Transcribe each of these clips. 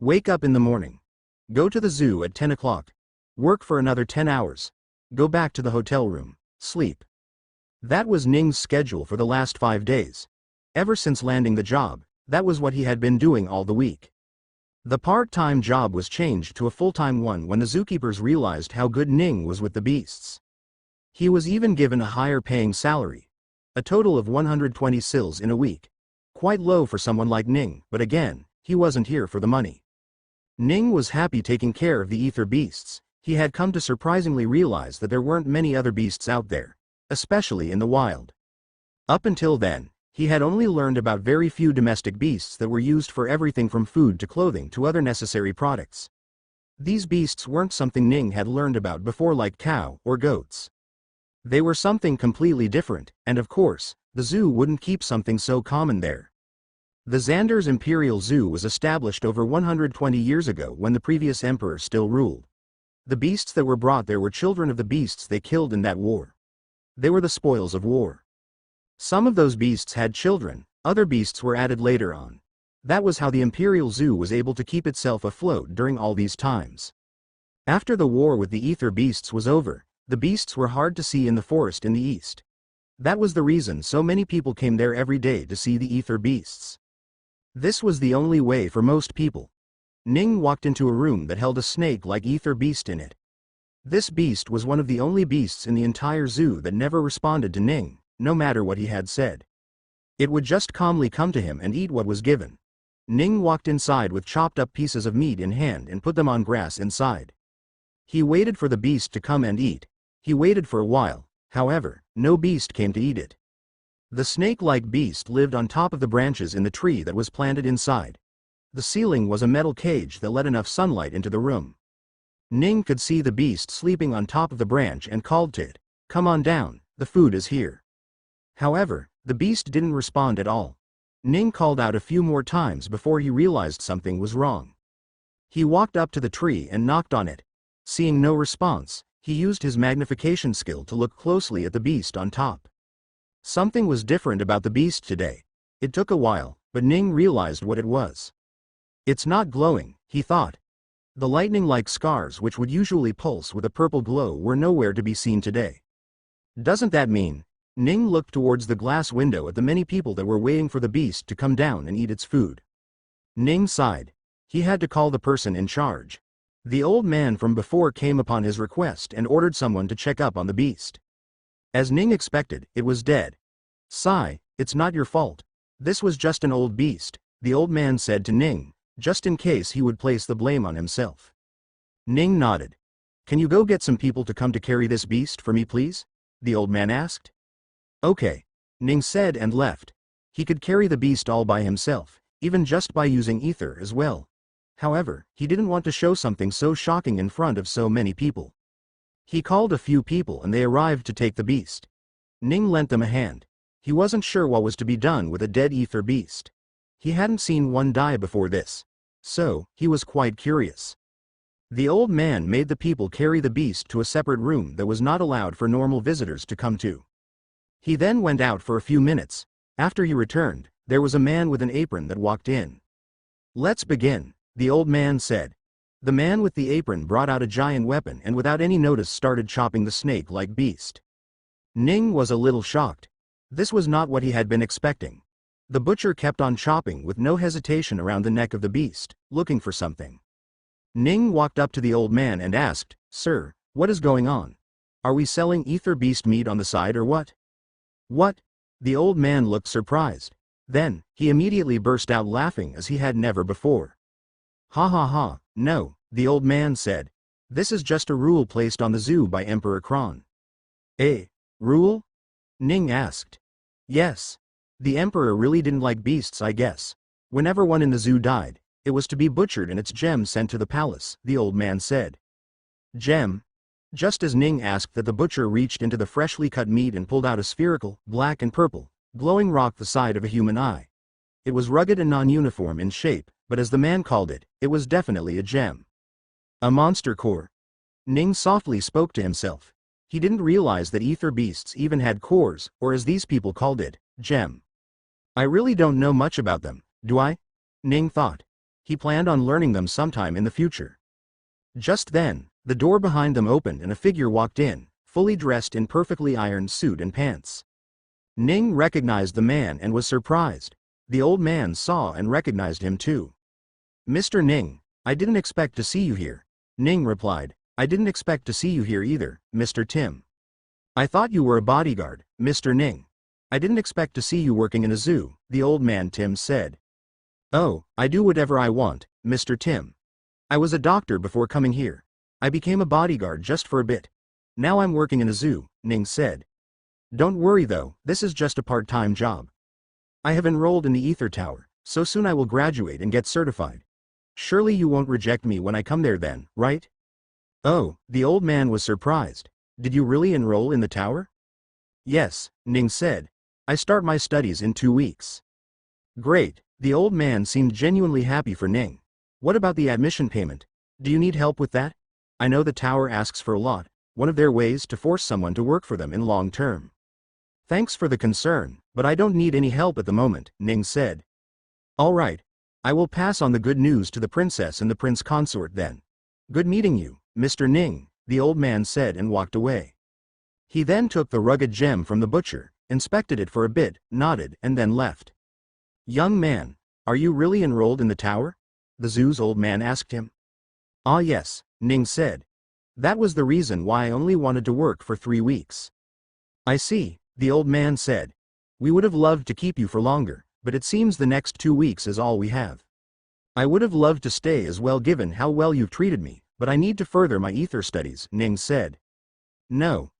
Wake up in the morning. Go to the zoo at 10 o'clock. Work for another 10 hours. Go back to the hotel room. Sleep. That was Ning's schedule for the last 5 days. Ever since landing the job, that was what he had been doing all the week. The part-time job was changed to a full-time one when the zookeepers realized how good Ning was with the beasts. He was even given a higher-paying salary. A total of 120 sils in a week. Quite low for someone like Ning, but again, he wasn't here for the money. Ning was happy taking care of the ether beasts. He had come to surprisingly realize that there weren't many other beasts out there, especially in the wild. Up until then, he had only learned about very few domestic beasts that were used for everything from food to clothing to other necessary products. These beasts weren't something Ning had learned about before, like cow or goats. They were something completely different, and of course, the zoo wouldn't keep something so common there. The Xander's Imperial Zoo was established over 120 years ago when the previous emperor still ruled. The beasts that were brought there were children of the beasts they killed in that war. They were the spoils of war. Some of those beasts had children, other beasts were added later on. That was how the Imperial Zoo was able to keep itself afloat during all these times. After the war with the ether beasts was over, the beasts were hard to see in the forest in the east. That was the reason so many people came there every day to see the ether beasts. This was the only way for most people. Ning walked into a room that held a snake-like ether beast in it. This beast was one of the only beasts in the entire zoo that never responded to Ning, no matter what he had said. It would just calmly come to him and eat what was given. Ning walked inside with chopped-up pieces of meat in hand and put them on grass inside. He waited for the beast to come and eat. He waited for a while, however, no beast came to eat it. The snake-like beast lived on top of the branches in the tree that was planted inside. The ceiling was a metal cage that let enough sunlight into the room. Ning could see the beast sleeping on top of the branch and called to it, "Come on down, the food is here." However, the beast didn't respond at all. Ning called out a few more times before he realized something was wrong. He walked up to the tree and knocked on it. Seeing no response, he used his magnification skill to look closely at the beast on top. Something was different about the beast today. It took a while, but Ning realized what it was. It's not glowing, he thought. The lightning-like scars which would usually pulse with a purple glow were nowhere to be seen today. Doesn't that mean? Ning looked towards the glass window at the many people that were waiting for the beast to come down and eat its food. Ning sighed. He had to call the person in charge. The old man from before came upon his request and ordered someone to check up on the beast. As Ning expected, it was dead. "Sigh, it's not your fault. This was just an old beast," the old man said to Ning, just in case he would place the blame on himself. Ning nodded. "Can you go get some people to come to carry this beast for me, please?" the old man asked. "Okay," Ning said and left. He could carry the beast all by himself, even just by using ether as well. However, he didn't want to show something so shocking in front of so many people. He called a few people and they arrived to take the beast. Ning lent them a hand. He wasn't sure what was to be done with a dead ether beast. He hadn't seen one die before this, so he was quite curious. The old man made the people carry the beast to a separate room that was not allowed for normal visitors to come to. He then went out for a few minutes. After he returned, there was a man with an apron that walked in. "Let's begin," the old man said. The man with the apron brought out a giant weapon and without any notice started chopping the snake-like beast. Ning was a little shocked. This was not what he had been expecting. The butcher kept on chopping with no hesitation around the neck of the beast, looking for something. Ning walked up to the old man and asked, "Sir, what is going on? Are we selling ether beast meat on the side or what?" "What?" The old man looked surprised. Then, he immediately burst out laughing as he had never before. "Ha ha ha, no," the old man said. "This is just a rule placed on the zoo by Emperor Kron." "Eh? Rule?" Ning asked. "Yes. The emperor really didn't like beasts, I guess. Whenever one in the zoo died, it was to be butchered and its gem sent to the palace," the old man said. "Gem?" Just as Ning asked that, the butcher reached into the freshly cut meat and pulled out a spherical, black and purple, glowing rock the size of a human eye. It was rugged and non-uniform in shape, but as the man called it, it was definitely a gem. "A monster core." Ning softly spoke to himself. He didn't realize that ether beasts even had cores, or as these people called it, gem. "I really don't know much about them, do I?" Ning thought. He planned on learning them sometime in the future. Just then, the door behind them opened and a figure walked in, fully dressed in perfectly ironed suit and pants. Ning recognized the man and was surprised. The old man saw and recognized him too. "Mr. Ning, I didn't expect to see you here." Ning replied, "I didn't expect to see you here either, Mr. Tim. I thought you were a bodyguard, Mr. Ning. I didn't expect to see you working in a zoo," the old man Tim said. "Oh, I do whatever I want, Mr. Tim. I was a doctor before coming here. I became a bodyguard just for a bit. Now I'm working in a zoo," Ning said. "Don't worry though, this is just a part-time job. I have enrolled in the Ether Tower, so soon I will graduate and get certified. Surely you won't reject me when I come there then, right?" "Oh," the old man was surprised. "Did you really enroll in the tower?" "Yes," Ning said. "I start my studies in 2 weeks." "Great," the old man seemed genuinely happy for Ning. "What about the admission payment? Do you need help with that? I know the tower asks for a lot, one of their ways to force someone to work for them in long term." "Thanks for the concern, but I don't need any help at the moment," Ning said. "All right. I will pass on the good news to the princess and the prince consort then. Good meeting you, Mr. Ning," the old man said and walked away. He then took the rugged gem from the butcher, inspected it for a bit, nodded, and then left. "Young man, are you really enrolled in the tower?" the zoo's old man asked him. "Ah yes," Ning said. "That was the reason why I only wanted to work for 3 weeks." "I see," the old man said. "We would have loved to keep you for longer, but it seems the next 2 weeks is all we have. I would have loved to stay as well given how well you've treated me, but I need to further my ether studies," Ning said. No,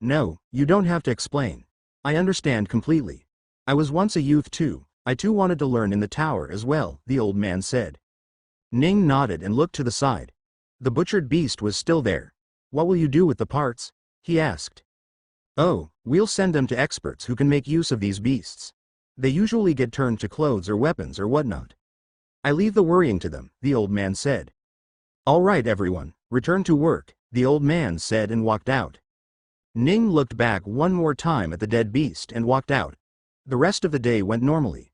you don't have to explain. I understand completely. I was once a youth too. I too wanted to learn in the tower as well," the old man said. Ning nodded and looked to the side. The butchered beast was still there. "What will you do with the parts?" he asked. "Oh, we'll send them to experts who can make use of these beasts. They usually get turned to clothes or weapons or whatnot. I leave the worrying to them," the old man said. "All right everyone, return to work," the old man said and walked out. Ning looked back one more time at the dead beast and walked out. The rest of the day went normally.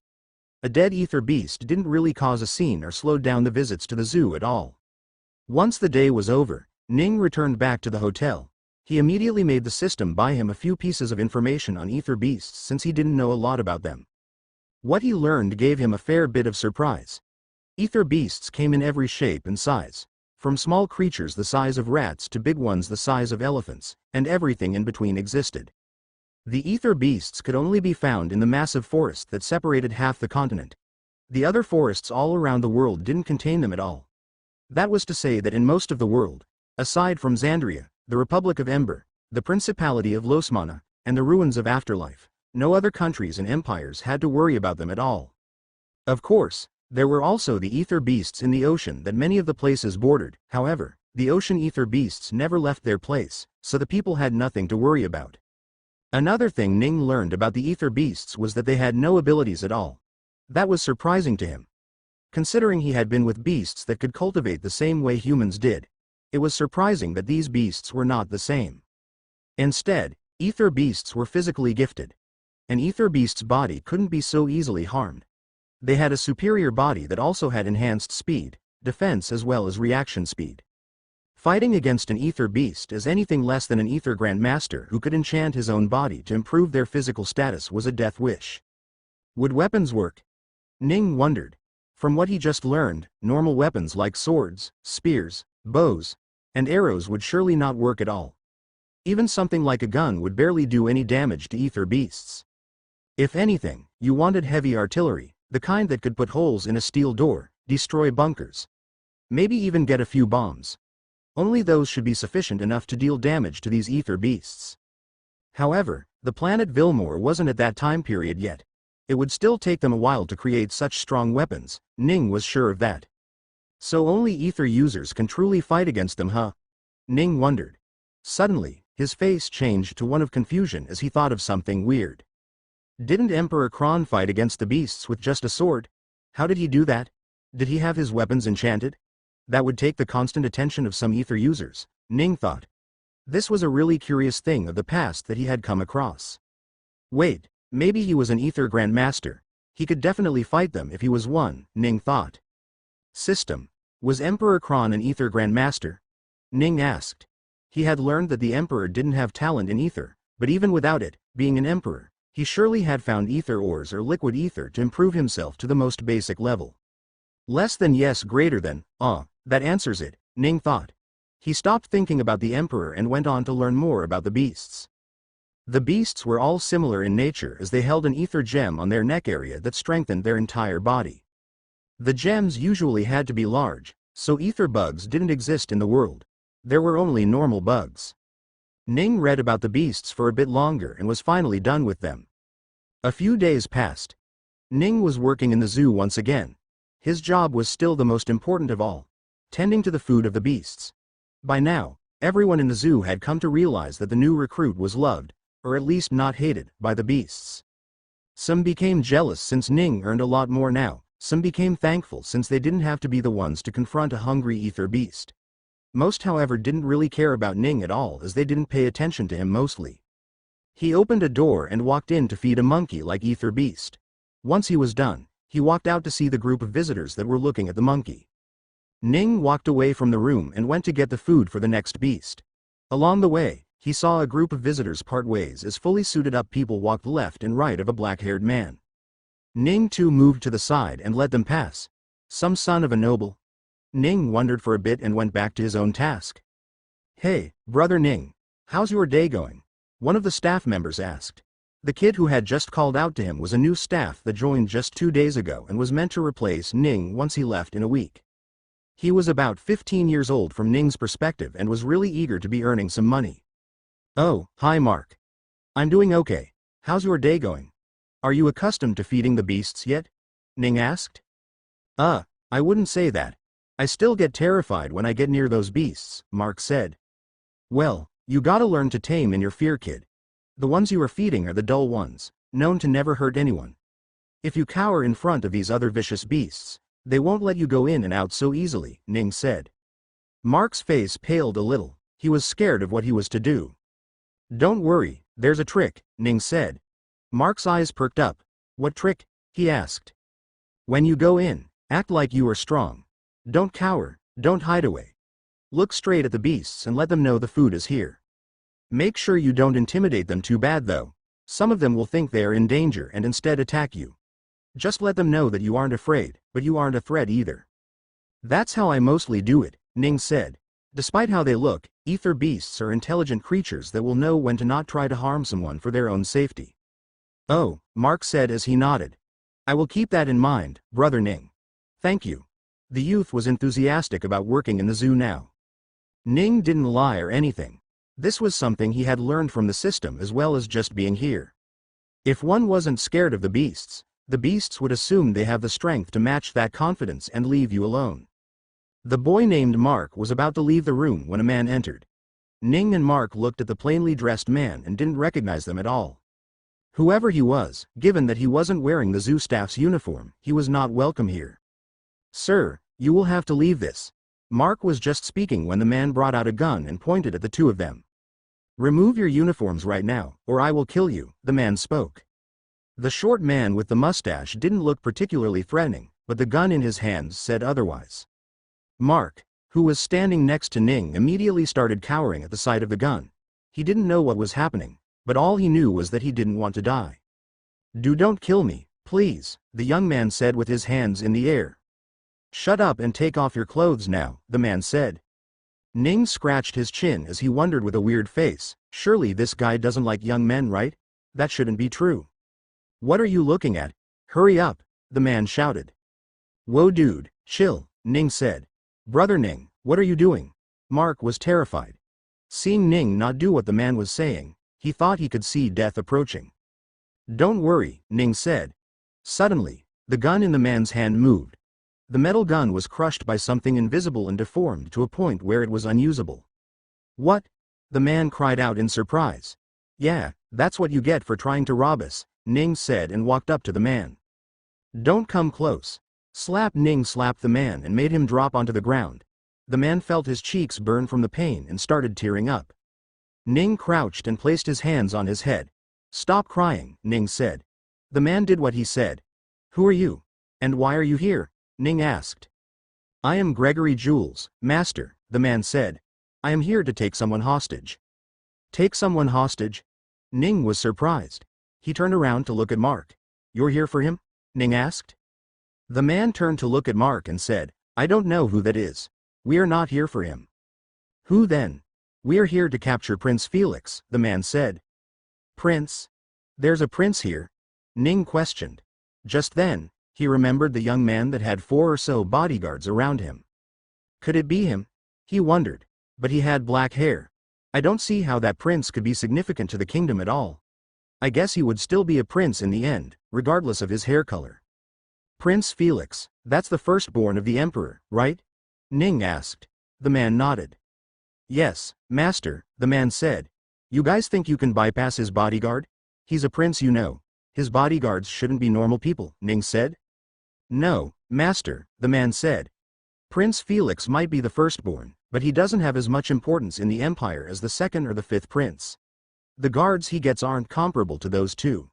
A dead ether beast didn't really cause a scene or slow down the visits to the zoo at all. Once the day was over, Ning returned back to the hotel. He immediately made the system buy him a few pieces of information on ether beasts since he didn't know a lot about them. What he learned gave him a fair bit of surprise. Ether beasts came in every shape and size, from small creatures the size of rats to big ones the size of elephants, and everything in between existed. The ether beasts could only be found in the massive forest that separated half the continent. The other forests all around the world didn't contain them at all. That was to say that in most of the world, aside from Xandria, the Republic of Ember, the Principality of Losmana, and the ruins of Afterlife, no other countries and empires had to worry about them at all. Of course, there were also the ether beasts in the ocean that many of the places bordered. However, the ocean ether beasts never left their place, so the people had nothing to worry about. Another thing Ning learned about the ether beasts was that they had no abilities at all. That was surprising to him. Considering he had been with beasts that could cultivate the same way humans did, it was surprising that these beasts were not the same. Instead, ether beasts were physically gifted. An ether beast's body couldn't be so easily harmed. They had a superior body that also had enhanced speed, defense as well as reaction speed. Fighting against an ether beast as anything less than an ether grandmaster who could enchant his own body to improve their physical status was a death wish. Would weapons work? Ning wondered. From what he just learned, normal weapons like swords, spears, bows, and arrows would surely not work at all. Even something like a gun would barely do any damage to ether beasts. If anything, you wanted heavy artillery, the kind that could put holes in a steel door, destroy bunkers. Maybe even get a few bombs. Only those should be sufficient enough to deal damage to these ether beasts. However, the planet Vilmore wasn't at that time period yet. It would still take them a while to create such strong weapons, Ning was sure of that. So only ether users can truly fight against them, huh? Ning wondered. Suddenly, his face changed to one of confusion as he thought of something weird. Didn't Emperor Kron fight against the beasts with just a sword? How did he do that? Did he have his weapons enchanted? That would take the constant attention of some ether users, Ning thought. This was a really curious thing of the past that he had come across. Wait, maybe he was an ether grandmaster. He could definitely fight them if he was one, Ning thought. System. Was Emperor Kron an ether grandmaster? Ning asked. He had learned that the emperor didn't have talent in ether, but even without it, being an emperor, he surely had found ether ores or liquid ether to improve himself to the most basic level. Less than yes, greater than, that answers it, Ning thought. He stopped thinking about the emperor and went on to learn more about the beasts. The beasts were all similar in nature as they held an ether gem on their neck area that strengthened their entire body. The gems usually had to be large, so ether bugs didn't exist in the world. There were only normal bugs. Ning read about the beasts for a bit longer and was finally done with them. A few days passed. Ning was working in the zoo once again. His job was still the most important of all, tending to the food of the beasts. By now, everyone in the zoo had come to realize that the new recruit was loved, or at least not hated, by the beasts. Some became jealous since Ning earned a lot more now, some became thankful since they didn't have to be the ones to confront a hungry ether beast. Most, however, didn't really care about Ning at all as they didn't pay attention to him mostly. He opened a door and walked in to feed a monkey like ether beast. Once he was done, he walked out to see the group of visitors that were looking at the monkey. Ning walked away from the room and went to get the food for the next beast. Along the way, he saw a group of visitors part ways as fully suited up people walked left and right of a black-haired man. Ning too moved to the side and let them pass. Some son of a noble? Ning wondered for a bit and went back to his own task. Hey, brother Ning, how's your day going? One of the staff members asked. The kid who had just called out to him was a new staff that joined just 2 days ago and was meant to replace Ning once he left in a week. He was about 15 years old from Ning's perspective and was really eager to be earning some money. Oh, hi Mark. I'm doing okay. How's your day going? Are you accustomed to feeding the beasts yet? Ning asked. I wouldn't say that. I still get terrified when I get near those beasts, Mark said. Well, you gotta learn to tame in your fear, kid. The ones you are feeding are the dull ones, known to never hurt anyone. If you cower in front of these other vicious beasts, they won't let you go in and out so easily, Ning said. Mark's face paled a little. He was scared of what he was to do. Don't worry, there's a trick, Ning said. Mark's eyes perked up. What trick? He asked. When you go in, act like you are strong. Don't cower, don't hide away. Look straight at the beasts and let them know the food is here. Make sure you don't intimidate them too bad though. Some of them will think they are in danger and instead attack you. Just let them know that you aren't afraid, but you aren't a threat either. That's how I mostly do it, Ning said. Despite how they look, ether beasts are intelligent creatures that will know when to not try to harm someone for their own safety. Oh, Mark said as he nodded. I will keep that in mind, brother Ning. Thank you. The youth was enthusiastic about working in the zoo now. Ning didn't lie or anything. This was something he had learned from the system as well as just being here. If one wasn't scared of the beasts would assume they have the strength to match that confidence and leave you alone. The boy named Mark was about to leave the room when a man entered. Ning and Mark looked at the plainly dressed man and didn't recognize them at all. Whoever he was, given that he wasn't wearing the zoo staff's uniform, he was not welcome here. Sir, you will have to leave this. Mark was just speaking when the man brought out a gun and pointed at the two of them. Remove your uniforms right now, or I will kill you, the man spoke. The short man with the mustache didn't look particularly threatening, but the gun in his hands said otherwise. Mark, who was standing next to Ning, immediately started cowering at the sight of the gun. He didn't know what was happening, but all he knew was that he didn't want to die. Don't kill me, please, the young man said with his hands in the air. Shut up and take off your clothes now, the man said. Ning scratched his chin as he wondered with a weird face, surely this guy doesn't like young men, right? That shouldn't be true. What are you looking at? Hurry up, the man shouted. Whoa dude, chill, Ning said. Brother Ning, what are you doing? Mark was terrified. Seeing Ning not do what the man was saying, he thought he could see death approaching. Don't worry, Ning said. Suddenly, the gun in the man's hand moved. The metal gun was crushed by something invisible and deformed to a point where it was unusable. What? The man cried out in surprise. Yeah, that's what you get for trying to rob us, Ning said and walked up to the man. Don't come close. Slap. Ning slapped the man and made him drop onto the ground. The man felt his cheeks burn from the pain and started tearing up. Ning crouched and placed his hands on his head. Stop crying, Ning said. The man did what he said. Who are you? And why are you here? Ning asked. I am Gregory Jules, Master, the man said. I am here to take someone hostage. Take someone hostage? Ning was surprised. He turned around to look at Mark. You're here for him? Ning asked. The man turned to look at Mark and said, I don't know who that is. We are not here for him. Who then? We are here to capture Prince Felix, the man said. Prince? There's a prince here? Ning questioned. Just then, he remembered the young man that had 4 or so bodyguards around him. Could it be him? He wondered. But he had black hair. I don't see how that prince could be significant to the kingdom at all. I guess he would still be a prince in the end, regardless of his hair color. Prince Felix, that's the firstborn of the emperor, right? Ning asked. The man nodded. Yes, Master, the man said. You guys think you can bypass his bodyguard? He's a prince, you know. His bodyguards shouldn't be normal people, Ning said. No, Master, the man said. Prince Felix might be the firstborn, but he doesn't have as much importance in the empire as the 2nd or the 5th prince. The guards he gets aren't comparable to those two.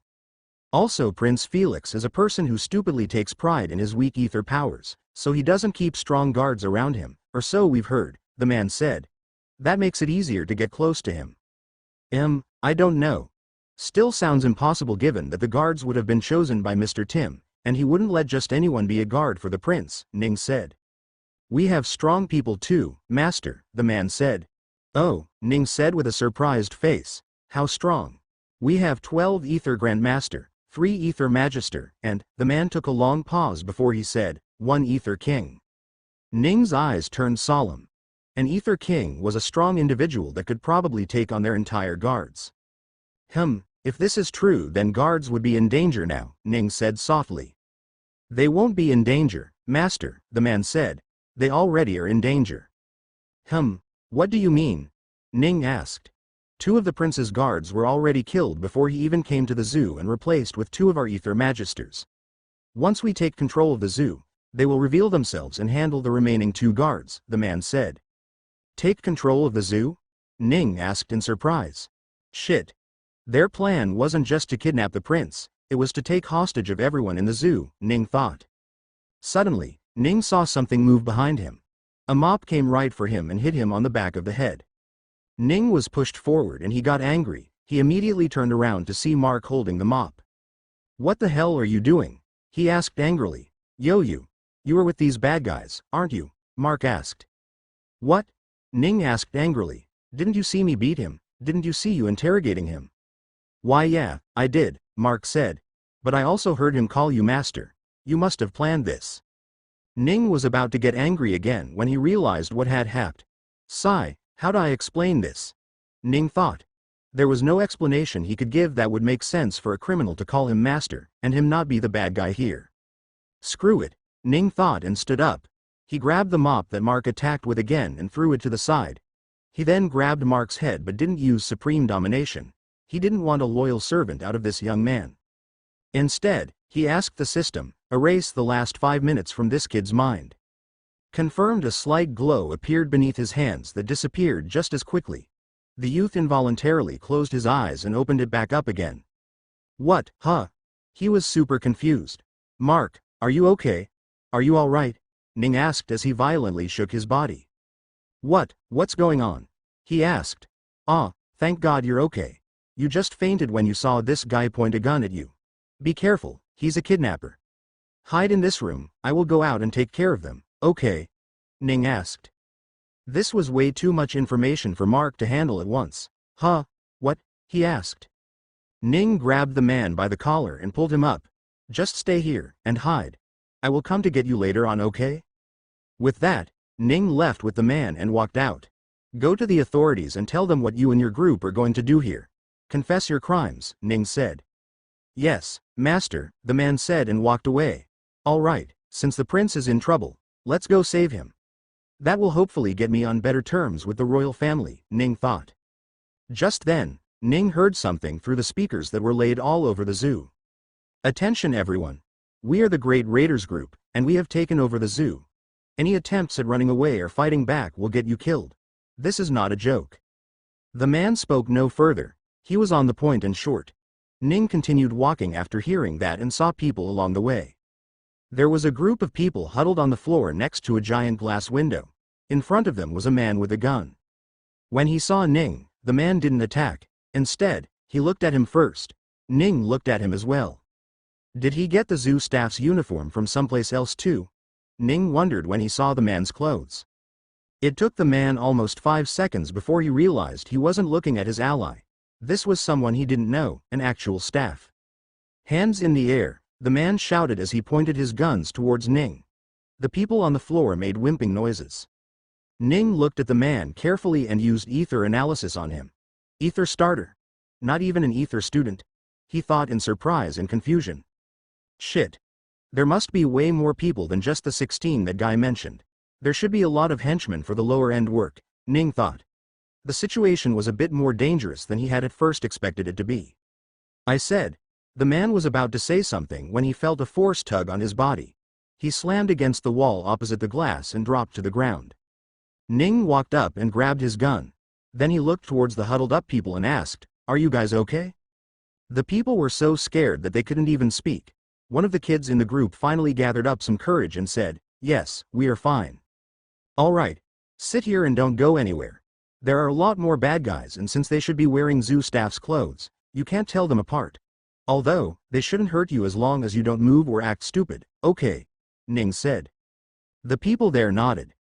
Also, Prince Felix is a person who stupidly takes pride in his weak ether powers, so he doesn't keep strong guards around him, or so we've heard, the man said. That makes it easier to get close to him. I don't know. Still sounds impossible given that the guards would have been chosen by Mr. Tim, and he wouldn't let just anyone be a guard for the prince, Ning said. We have strong people too, Master, the man said. Oh, Ning said with a surprised face. How strong? We have 12 Ether Grandmaster, 3 Ether Magister, and, the man took a long pause before he said, 1 Ether King. Ning's eyes turned solemn. An Ether King was a strong individual that could probably take on their entire guards. If this is true then guards would be in danger now, Ning said softly. They won't be in danger, Master, the man said. They already are in danger. What do you mean? Ning asked. 2 of the prince's guards were already killed before he even came to the zoo and replaced with 2 of our Ether Magisters. Once we take control of the zoo, they will reveal themselves and handle the remaining 2 guards, the man said. Take control of the zoo? Ning asked in surprise. Shit. Their plan wasn't just to kidnap the prince, it was to take hostage of everyone in the zoo, Ning thought. Suddenly, Ning saw something move behind him. A mop came right for him and hit him on the back of the head. Ning was pushed forward and he got angry. He immediately turned around to see Mark holding the mop. What the hell are you doing? He asked angrily. Yo, you were with these bad guys, aren't you? Mark asked. What? Ning asked angrily. Didn't you see me beat him? Didn't you see you interrogating him? Why yeah, I did, Mark said. But I also heard him call you master. You must have planned this. Ning was about to get angry again when he realized what had happened. Sigh, how'd I explain this? Ning thought. There was no explanation he could give that would make sense for a criminal to call him master, and him not be the bad guy here. Screw it, Ning thought and stood up. He grabbed the mop that Mark attacked with again and threw it to the side. He then grabbed Mark's head but didn't use supreme domination. He didn't want a loyal servant out of this young man. Instead, he asked the system, erase the last 5 minutes from this kid's mind. Confirmed, a slight glow appeared beneath his hands that disappeared just as quickly. The youth involuntarily closed his eyes and opened it back up again. What, huh? He was super confused. Mark, are you okay? Are you alright? Ning asked as he violently shook his body. What's going on? He asked. Thank God you're okay. You just fainted when you saw this guy point a gun at you. Be careful, he's a kidnapper. Hide in this room, I will go out and take care of them, okay? Ning asked. This was way too much information for Mark to handle at once. Huh? What? He asked. Ning grabbed the man by the collar and pulled him up. Just stay here, and hide. I will come to get you later on, okay? With that, Ning left with the man and walked out. Go to the authorities and tell them what you and your group are going to do here. Confess your crimes, Ning said. Yes, master, the man said and walked away. All right, since the prince is in trouble, let's go save him. That will hopefully get me on better terms with the royal family, Ning thought. Just then, Ning heard something through the speakers that were laid all over the zoo. Attention everyone. We are the Great Raiders Group, and we have taken over the zoo. Any attempts at running away or fighting back will get you killed. This is not a joke. The man spoke no further. He was on the point and short. Ning continued walking after hearing that and saw people along the way. There was a group of people huddled on the floor next to a giant glass window. In front of them was a man with a gun. When he saw Ning, the man didn't attack. Instead, he looked at him first. Ning looked at him as well. Did he get the zoo staff's uniform from someplace else too? Ning wondered when he saw the man's clothes. It took the man almost 5 seconds before he realized he wasn't looking at his ally. This was someone he didn't know, an actual staff. Hands in the air, the man shouted as he pointed his guns towards Ning. The people on the floor made whimpering noises. Ning looked at the man carefully and used ether analysis on him. Ether starter. Not even an ether student, he thought in surprise and confusion. Shit. There must be way more people than just the 16 that guy mentioned. There should be a lot of henchmen for the lower end work, Ning thought. The situation was a bit more dangerous than he had at first expected it to be. I said. The man was about to say something when he felt a force tug on his body. He slammed against the wall opposite the glass and dropped to the ground. Ning walked up and grabbed his gun. Then he looked towards the huddled up people and asked, "Are you guys okay?" The people were so scared that they couldn't even speak. One of the kids in the group finally gathered up some courage and said, "Yes, we are fine." "All right. Sit here and don't go anywhere. There are a lot more bad guys, and since they should be wearing zoo staff's clothes, you can't tell them apart. Although, they shouldn't hurt you as long as you don't move or act stupid, okay?" Ning said. The people there nodded.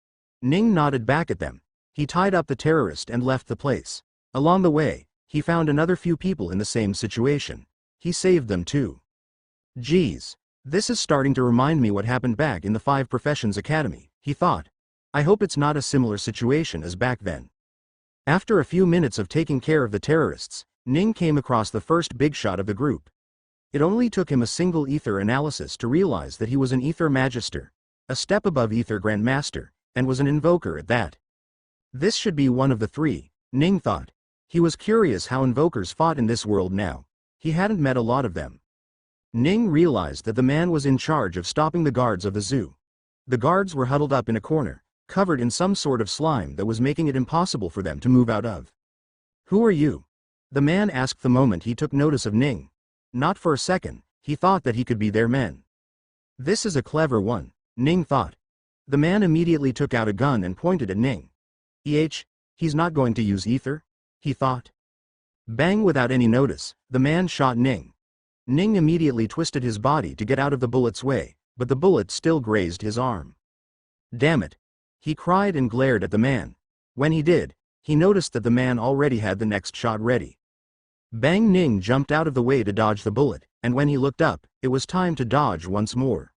Ning nodded back at them. He tied up the terrorist and left the place. Along the way, he found another few people in the same situation. He saved them too. Geez, this is starting to remind me what happened back in the 5 Professions Academy, he thought. I hope it's not a similar situation as back then. After a few minutes of taking care of the terrorists, Ning came across the first big shot of the group. It only took him a single ether analysis to realize that he was an ether magister, a step above ether grandmaster, and was an invoker at that. This should be one of the 3, Ning thought. He was curious how invokers fought in this world now. He hadn't met a lot of them. Ning realized that the man was in charge of stopping the guards of the zoo. The guards were huddled up in a corner, covered in some sort of slime that was making it impossible for them to move out of. "Who are you?" the man asked the moment he took notice of Ning. Not for a second, he thought that he could be their men. This is a clever one, Ning thought. The man immediately took out a gun and pointed at Ning. He's not going to use ether? He thought. Bang! Without any notice, the man shot Ning. Ning immediately twisted his body to get out of the bullet's way, but the bullet still grazed his arm. Damn it! He cried and glared at the man. When he did, he noticed that the man already had the next shot ready. Bang! Ning jumped out of the way to dodge the bullet, and when he looked up, it was time to dodge once more.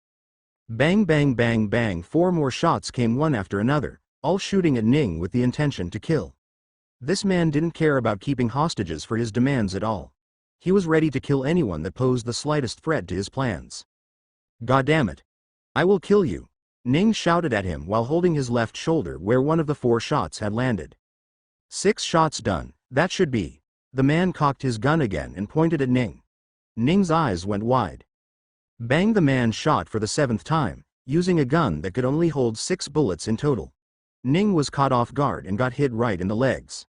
Bang bang bang bang! 4 more shots came one after another, all shooting at Ning with the intention to kill. This man didn't care about keeping hostages for his demands at all. He was ready to kill anyone that posed the slightest threat to his plans. "Goddamn it! I will kill you!" Ning shouted at him while holding his left shoulder where one of the 4 shots had landed. 6 shots done, that should be. The man cocked his gun again and pointed at Ning. Ning's eyes went wide. Bang! The man shot for the 7th time, using a gun that could only hold 6 bullets in total. Ning was caught off guard and got hit right in the legs.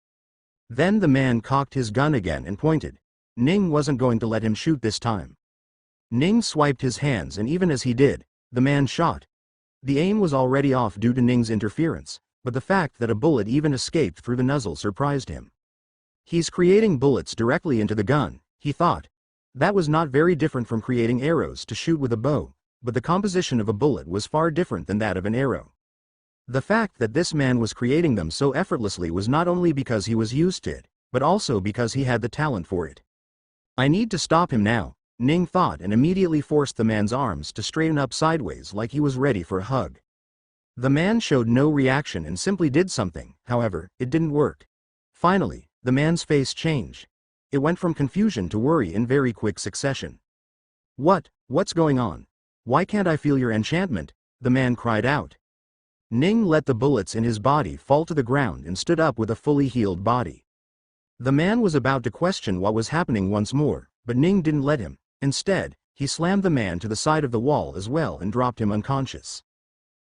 Then the man cocked his gun again and pointed. Ning wasn't going to let him shoot this time. Ning swiped his hands, and even as he did, the man shot. The aim was already off due to Ning's interference, but the fact that a bullet even escaped through the nozzle surprised him. He's creating bullets directly into the gun, he thought. That was not very different from creating arrows to shoot with a bow, but the composition of a bullet was far different than that of an arrow. The fact that this man was creating them so effortlessly was not only because he was used to it, but also because he had the talent for it. I need to stop him now, Ning thought, and immediately forced the man's arms to straighten up sideways like he was ready for a hug. The man showed no reaction and simply did something. However, it didn't work. Finally, the man's face changed. It went from confusion to worry in very quick succession. What's going on? Why can't I feel your enchantment?" the man cried out. Ning let the bullets in his body fall to the ground and stood up with a fully healed body. The man was about to question what was happening once more, but Ning didn't let him. Instead, he slammed the man to the side of the wall as well and dropped him unconscious.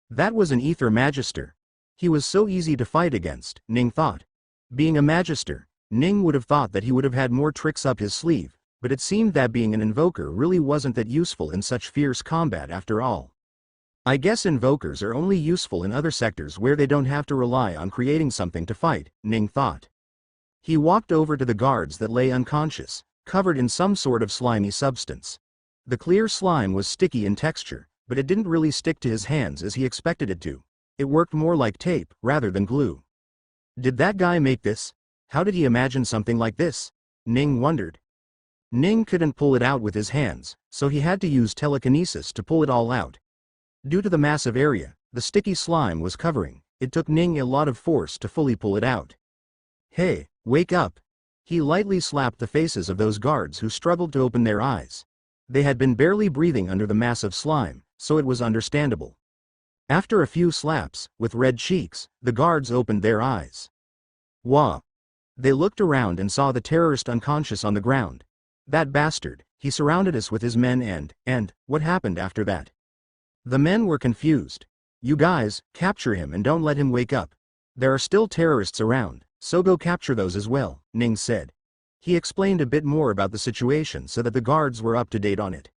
That was an ether magister. He was so easy to fight against, Ning thought. Being a magister, Ning would have thought that he would have had more tricks up his sleeve, but it seemed that being an invoker really wasn't that useful in such fierce combat after all. I guess invokers are only useful in other sectors where they don't have to rely on creating something to fight, Ning thought. He walked over to the guards that lay unconscious, covered in some sort of slimy substance. The clear slime was sticky in texture, but it didn't really stick to his hands as he expected it to. It worked more like tape, rather than glue. Did that guy make this? How did he imagine something like this? Ning wondered. Ning couldn't pull it out with his hands, so he had to use telekinesis to pull it all out. Due to the massive area the sticky slime was covering, it took Ning a lot of force to fully pull it out. Hey, wake up! He lightly slapped the faces of those guards who struggled to open their eyes. They had been barely breathing under the massive slime, so it was understandable. After a few slaps, with red cheeks, the guards opened their eyes. Wah! They looked around and saw the terrorist unconscious on the ground. That bastard, he surrounded us with his men and, what happened after that? The men were confused. You guys, capture him and don't let him wake up. There are still terrorists around, so go capture those as well, Ning said. He explained a bit more about the situation so that the guards were up to date on it.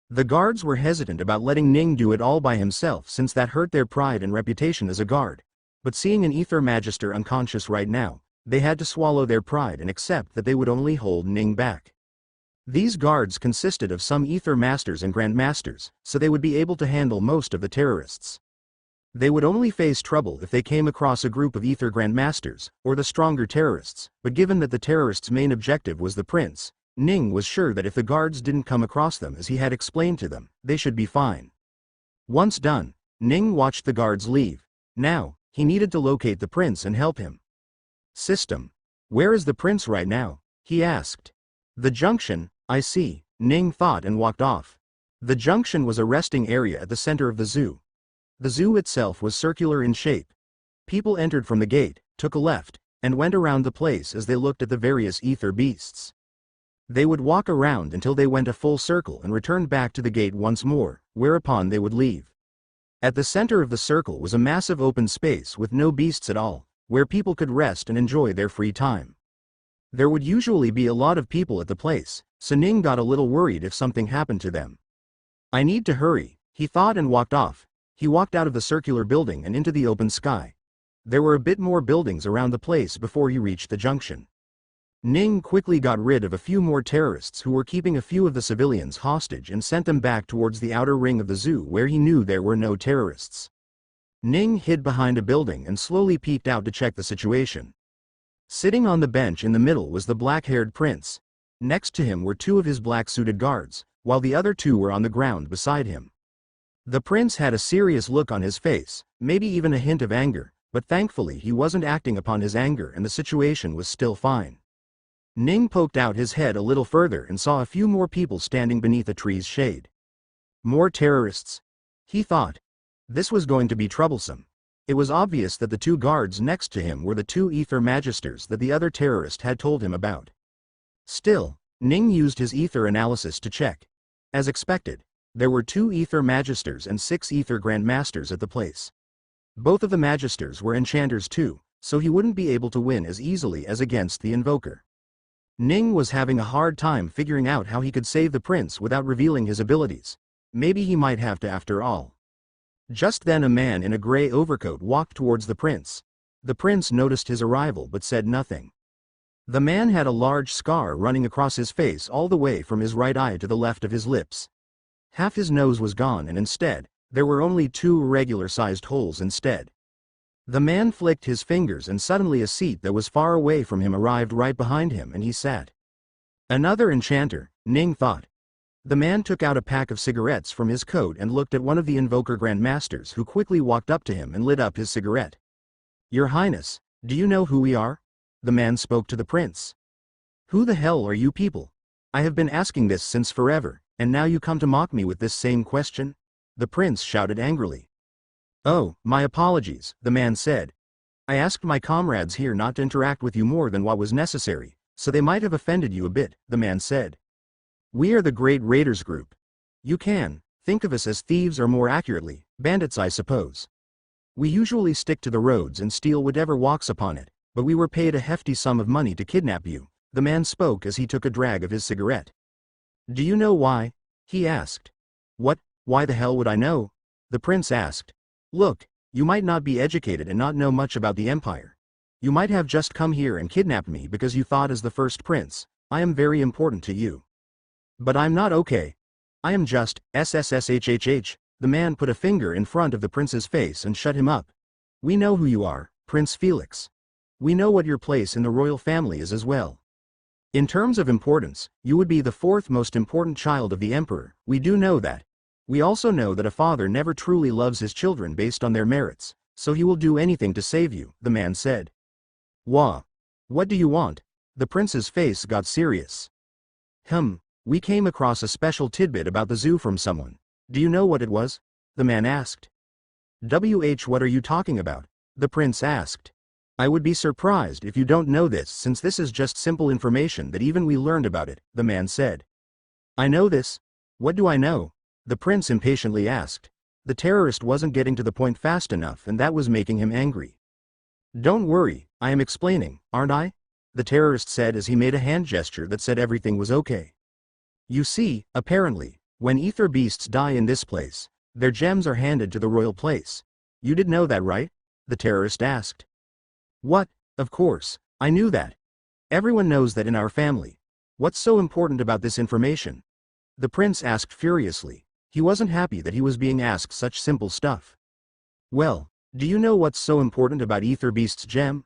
The guards were hesitant about letting Ning do it all by himself since that hurt their pride and reputation as a guard. But seeing an ether magister unconscious right now, they had to swallow their pride and accept that they would only hold Ning back. These guards consisted of some ether masters and grandmasters, so they would be able to handle most of the terrorists. They would only face trouble if they came across a group of ether grandmasters, or the stronger terrorists, but given that the terrorists' main objective was the prince, Ning was sure that if the guards didn't come across them as he had explained to them, they should be fine. Once done, Ning watched the guards leave. Now, he needed to locate the prince and help him. System. Where is the prince right now? He asked. The junction, I see, Ning thought and walked off. The junction was a resting area at the center of the zoo. The zoo itself was circular in shape. People entered from the gate, took a left, and went around the place as they looked at the various ether beasts. They would walk around until they went a full circle and returned back to the gate once more, whereupon they would leave. At the center of the circle was a massive open space with no beasts at all, where people could rest and enjoy their free time. There would usually be a lot of people at the place, so Ning got a little worried if something happened to them. I need to hurry, he thought and walked off. He walked out of the circular building and into the open sky. There were a bit more buildings around the place before he reached the junction. Ning quickly got rid of a few more terrorists who were keeping a few of the civilians hostage and sent them back towards the outer ring of the zoo where he knew there were no terrorists. Ning hid behind a building and slowly peeked out to check the situation. Sitting on the bench in the middle was the black-haired prince. Next to him were two of his black-suited guards, while the other two were on the ground beside him. The prince had a serious look on his face, maybe even a hint of anger, but thankfully he wasn't acting upon his anger and the situation was still fine. Ning poked out his head a little further and saw a few more people standing beneath a tree's shade. More terrorists? He thought. This was going to be troublesome. It was obvious that the two guards next to him were the two ether magisters that the other terrorist had told him about. Still, Ning used his ether analysis to check. As expected, there were 2 ether magisters and 6 ether grandmasters at the place. Both of the magisters were enchanters too, so he wouldn't be able to win as easily as against the invoker. Ning was having a hard time figuring out how he could save the prince without revealing his abilities. Maybe he might have to after all. Just then a man in a gray overcoat walked towards the prince. The prince noticed his arrival but said nothing. The man had a large scar running across his face all the way from his right eye to the left of his lips. Half his nose was gone and instead, there were only 2 regular-sized holes instead. The man flicked his fingers and suddenly a seat that was far away from him arrived right behind him and he sat. Another enchanter, Ning thought. The man took out a pack of cigarettes from his coat and looked at one of the invoker grandmasters who quickly walked up to him and lit up his cigarette. Your Highness, do you know who we are? The man spoke to the prince. Who the hell are you people? I have been asking this since forever, and now you come to mock me with this same question? The prince shouted angrily. Oh, my apologies, the man said. I asked my comrades here not to interact with you more than what was necessary, so they might have offended you a bit, the man said. We are the Great Raiders Group. You can think of us as thieves or more accurately, bandits I suppose. We usually stick to the roads and steal whatever walks upon it, but we were paid a hefty sum of money to kidnap you, the man spoke as he took a drag of his cigarette. Do you know why? He asked. What, why the hell would I know? The prince asked. Look, you might not be educated and not know much about the empire. You might have just come here and kidnapped me because you thought as the first prince, I am very important to you. But I'm not okay. I am just, SSSHHH, the man put a finger in front of the prince's face and shut him up. We know who you are, Prince Felix. We know what your place in the royal family is as well. In terms of importance, you would be the fourth most important child of the emperor, we do know that. We also know that a father never truly loves his children based on their merits, so he will do anything to save you, the man said. Wah. What do you want? The prince's face got serious. We came across a special tidbit about the zoo from someone. Do you know what it was? The man asked. What are you talking about? The prince asked. I would be surprised if you don't know this since this is just simple information that even we learned about it, the man said. I know this. What do I know? The prince impatiently asked. The terrorist wasn't getting to the point fast enough and that was making him angry. Don't worry, I am explaining, aren't I? The terrorist said as he made a hand gesture that said everything was okay. You see, apparently, when ether beasts die in this place, their gems are handed to the royal place. You did know that, right? The terrorist asked. What? Of course, I knew that. Everyone knows that in our family. What's so important about this information? The prince asked furiously. He wasn't happy that he was being asked such simple stuff. Well, do you know what's so important about ether beast's gem?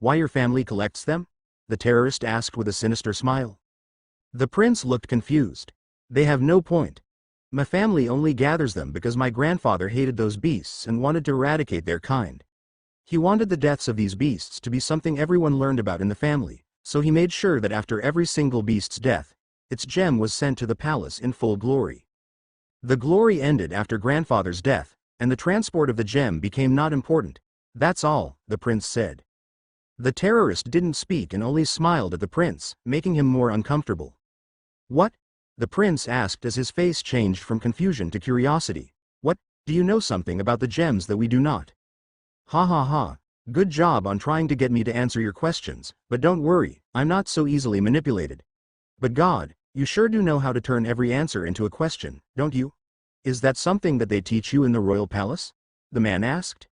Why your family collects them? The terrorist asked with a sinister smile. The prince looked confused. They have no point. My family only gathers them because my grandfather hated those beasts and wanted to eradicate their kind. He wanted the deaths of these beasts to be something everyone learned about in the family, so he made sure that after every single beast's death, its gem was sent to the palace in full glory. The glory ended after grandfather's death, and the transport of the gem became not important. That's all, the prince said. The terrorist didn't speak and only smiled at the prince, making him more uncomfortable. What? The prince asked as his face changed from confusion to curiosity. What, do you know something about the gems that we do not? Ha ha ha, good job on trying to get me to answer your questions, but don't worry, I'm not so easily manipulated. But God, you sure do know how to turn every answer into a question, don't you? Is that something that they teach you in the royal palace? The man asked.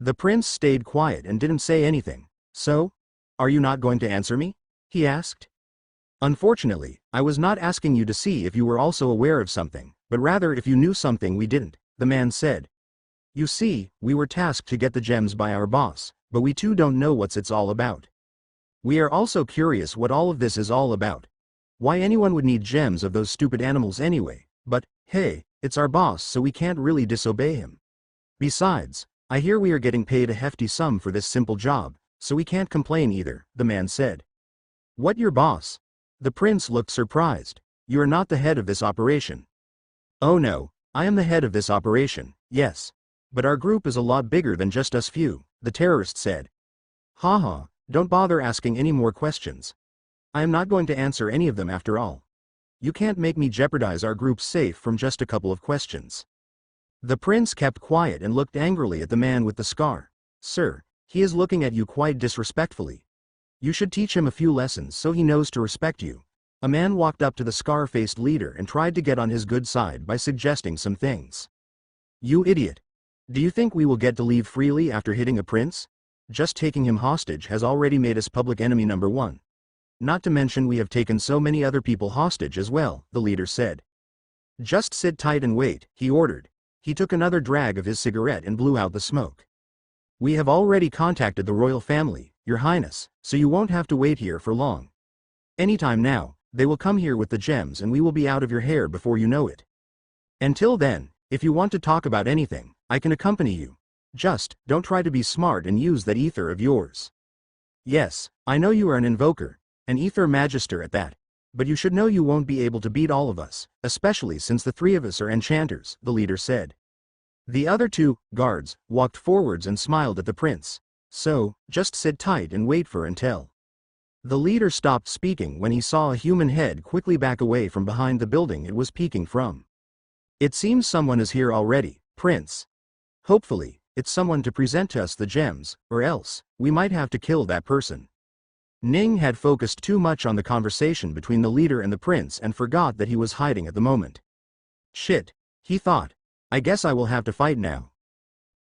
The prince stayed quiet and didn't say anything. So? Are you not going to answer me? He asked. Unfortunately, I was not asking you to see if you were also aware of something, but rather if you knew something we didn't, the man said. You see, we were tasked to get the gems by our boss, but we too don't know what it's all about. We are also curious what all of this is all about. Why anyone would need gems of those stupid animals anyway, but, hey, it's our boss so we can't really disobey him. Besides, I hear we are getting paid a hefty sum for this simple job, so we can't complain either, the man said. What, your boss? The prince looked surprised. You are not the head of this operation. Oh no, I am the head of this operation, yes. But our group is a lot bigger than just us few, the terrorist said. Haha, don't bother asking any more questions. I am not going to answer any of them after all. You can't make me jeopardize our group's safe from just a couple of questions. The prince kept quiet and looked angrily at the man with the scar. Sir, he is looking at you quite disrespectfully. You should teach him a few lessons so he knows to respect you. A man walked up to the scar-faced leader and tried to get on his good side by suggesting some things. You idiot. Do you think we will get to leave freely after hitting a prince? Just taking him hostage has already made us public enemy number one. Not to mention we have taken so many other people hostage as well, the leader said. Just sit tight and wait, he ordered. He took another drag of his cigarette and blew out the smoke. We have already contacted the royal family, Your Highness, so you won't have to wait here for long. Anytime now, they will come here with the gems and we will be out of your hair before you know it. Until then, if you want to talk about anything, I can accompany you. Just, don't try to be smart and use that ether of yours. Yes, I know you are an invoker, an ether magister at that, but you should know you won't be able to beat all of us, especially since the three of us are enchanters, the leader said. The other two, guards, walked forwards and smiled at the prince. So, just sit tight and wait for until. The leader stopped speaking when he saw a human head quickly back away from behind the building it was peeking from. It seems someone is here already, Prince. Hopefully, it's someone to present to us the gems, or else, we might have to kill that person. Ning had focused too much on the conversation between the leader and the prince and forgot that he was hiding at the moment. Shit, he thought. I guess I will have to fight now.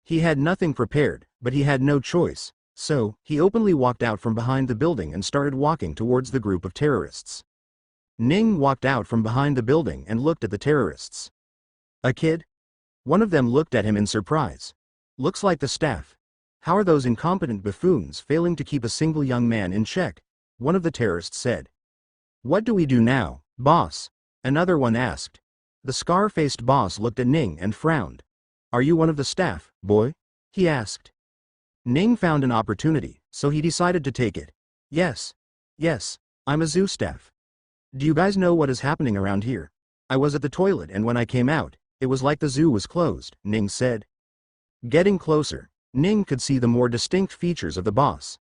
He had nothing prepared, but he had no choice, so he openly walked out from behind the building and started walking towards the group of terrorists. Ning walked out from behind the building and looked at the terrorists. A kid? One of them looked at him in surprise. Looks like the staff. How are those incompetent buffoons failing to keep a single young man in check? One of the terrorists said. What do we do now, boss? Another one asked. The scar-faced boss looked at Ning and frowned. Are you one of the staff, boy? He asked. Ning found an opportunity, so he decided to take it. Yes, I'm a zoo staff. Do you guys know what is happening around here? I was at the toilet and when I came out, it was like the zoo was closed, Ning said. Getting closer, Ning could see the more distinct features of the boss.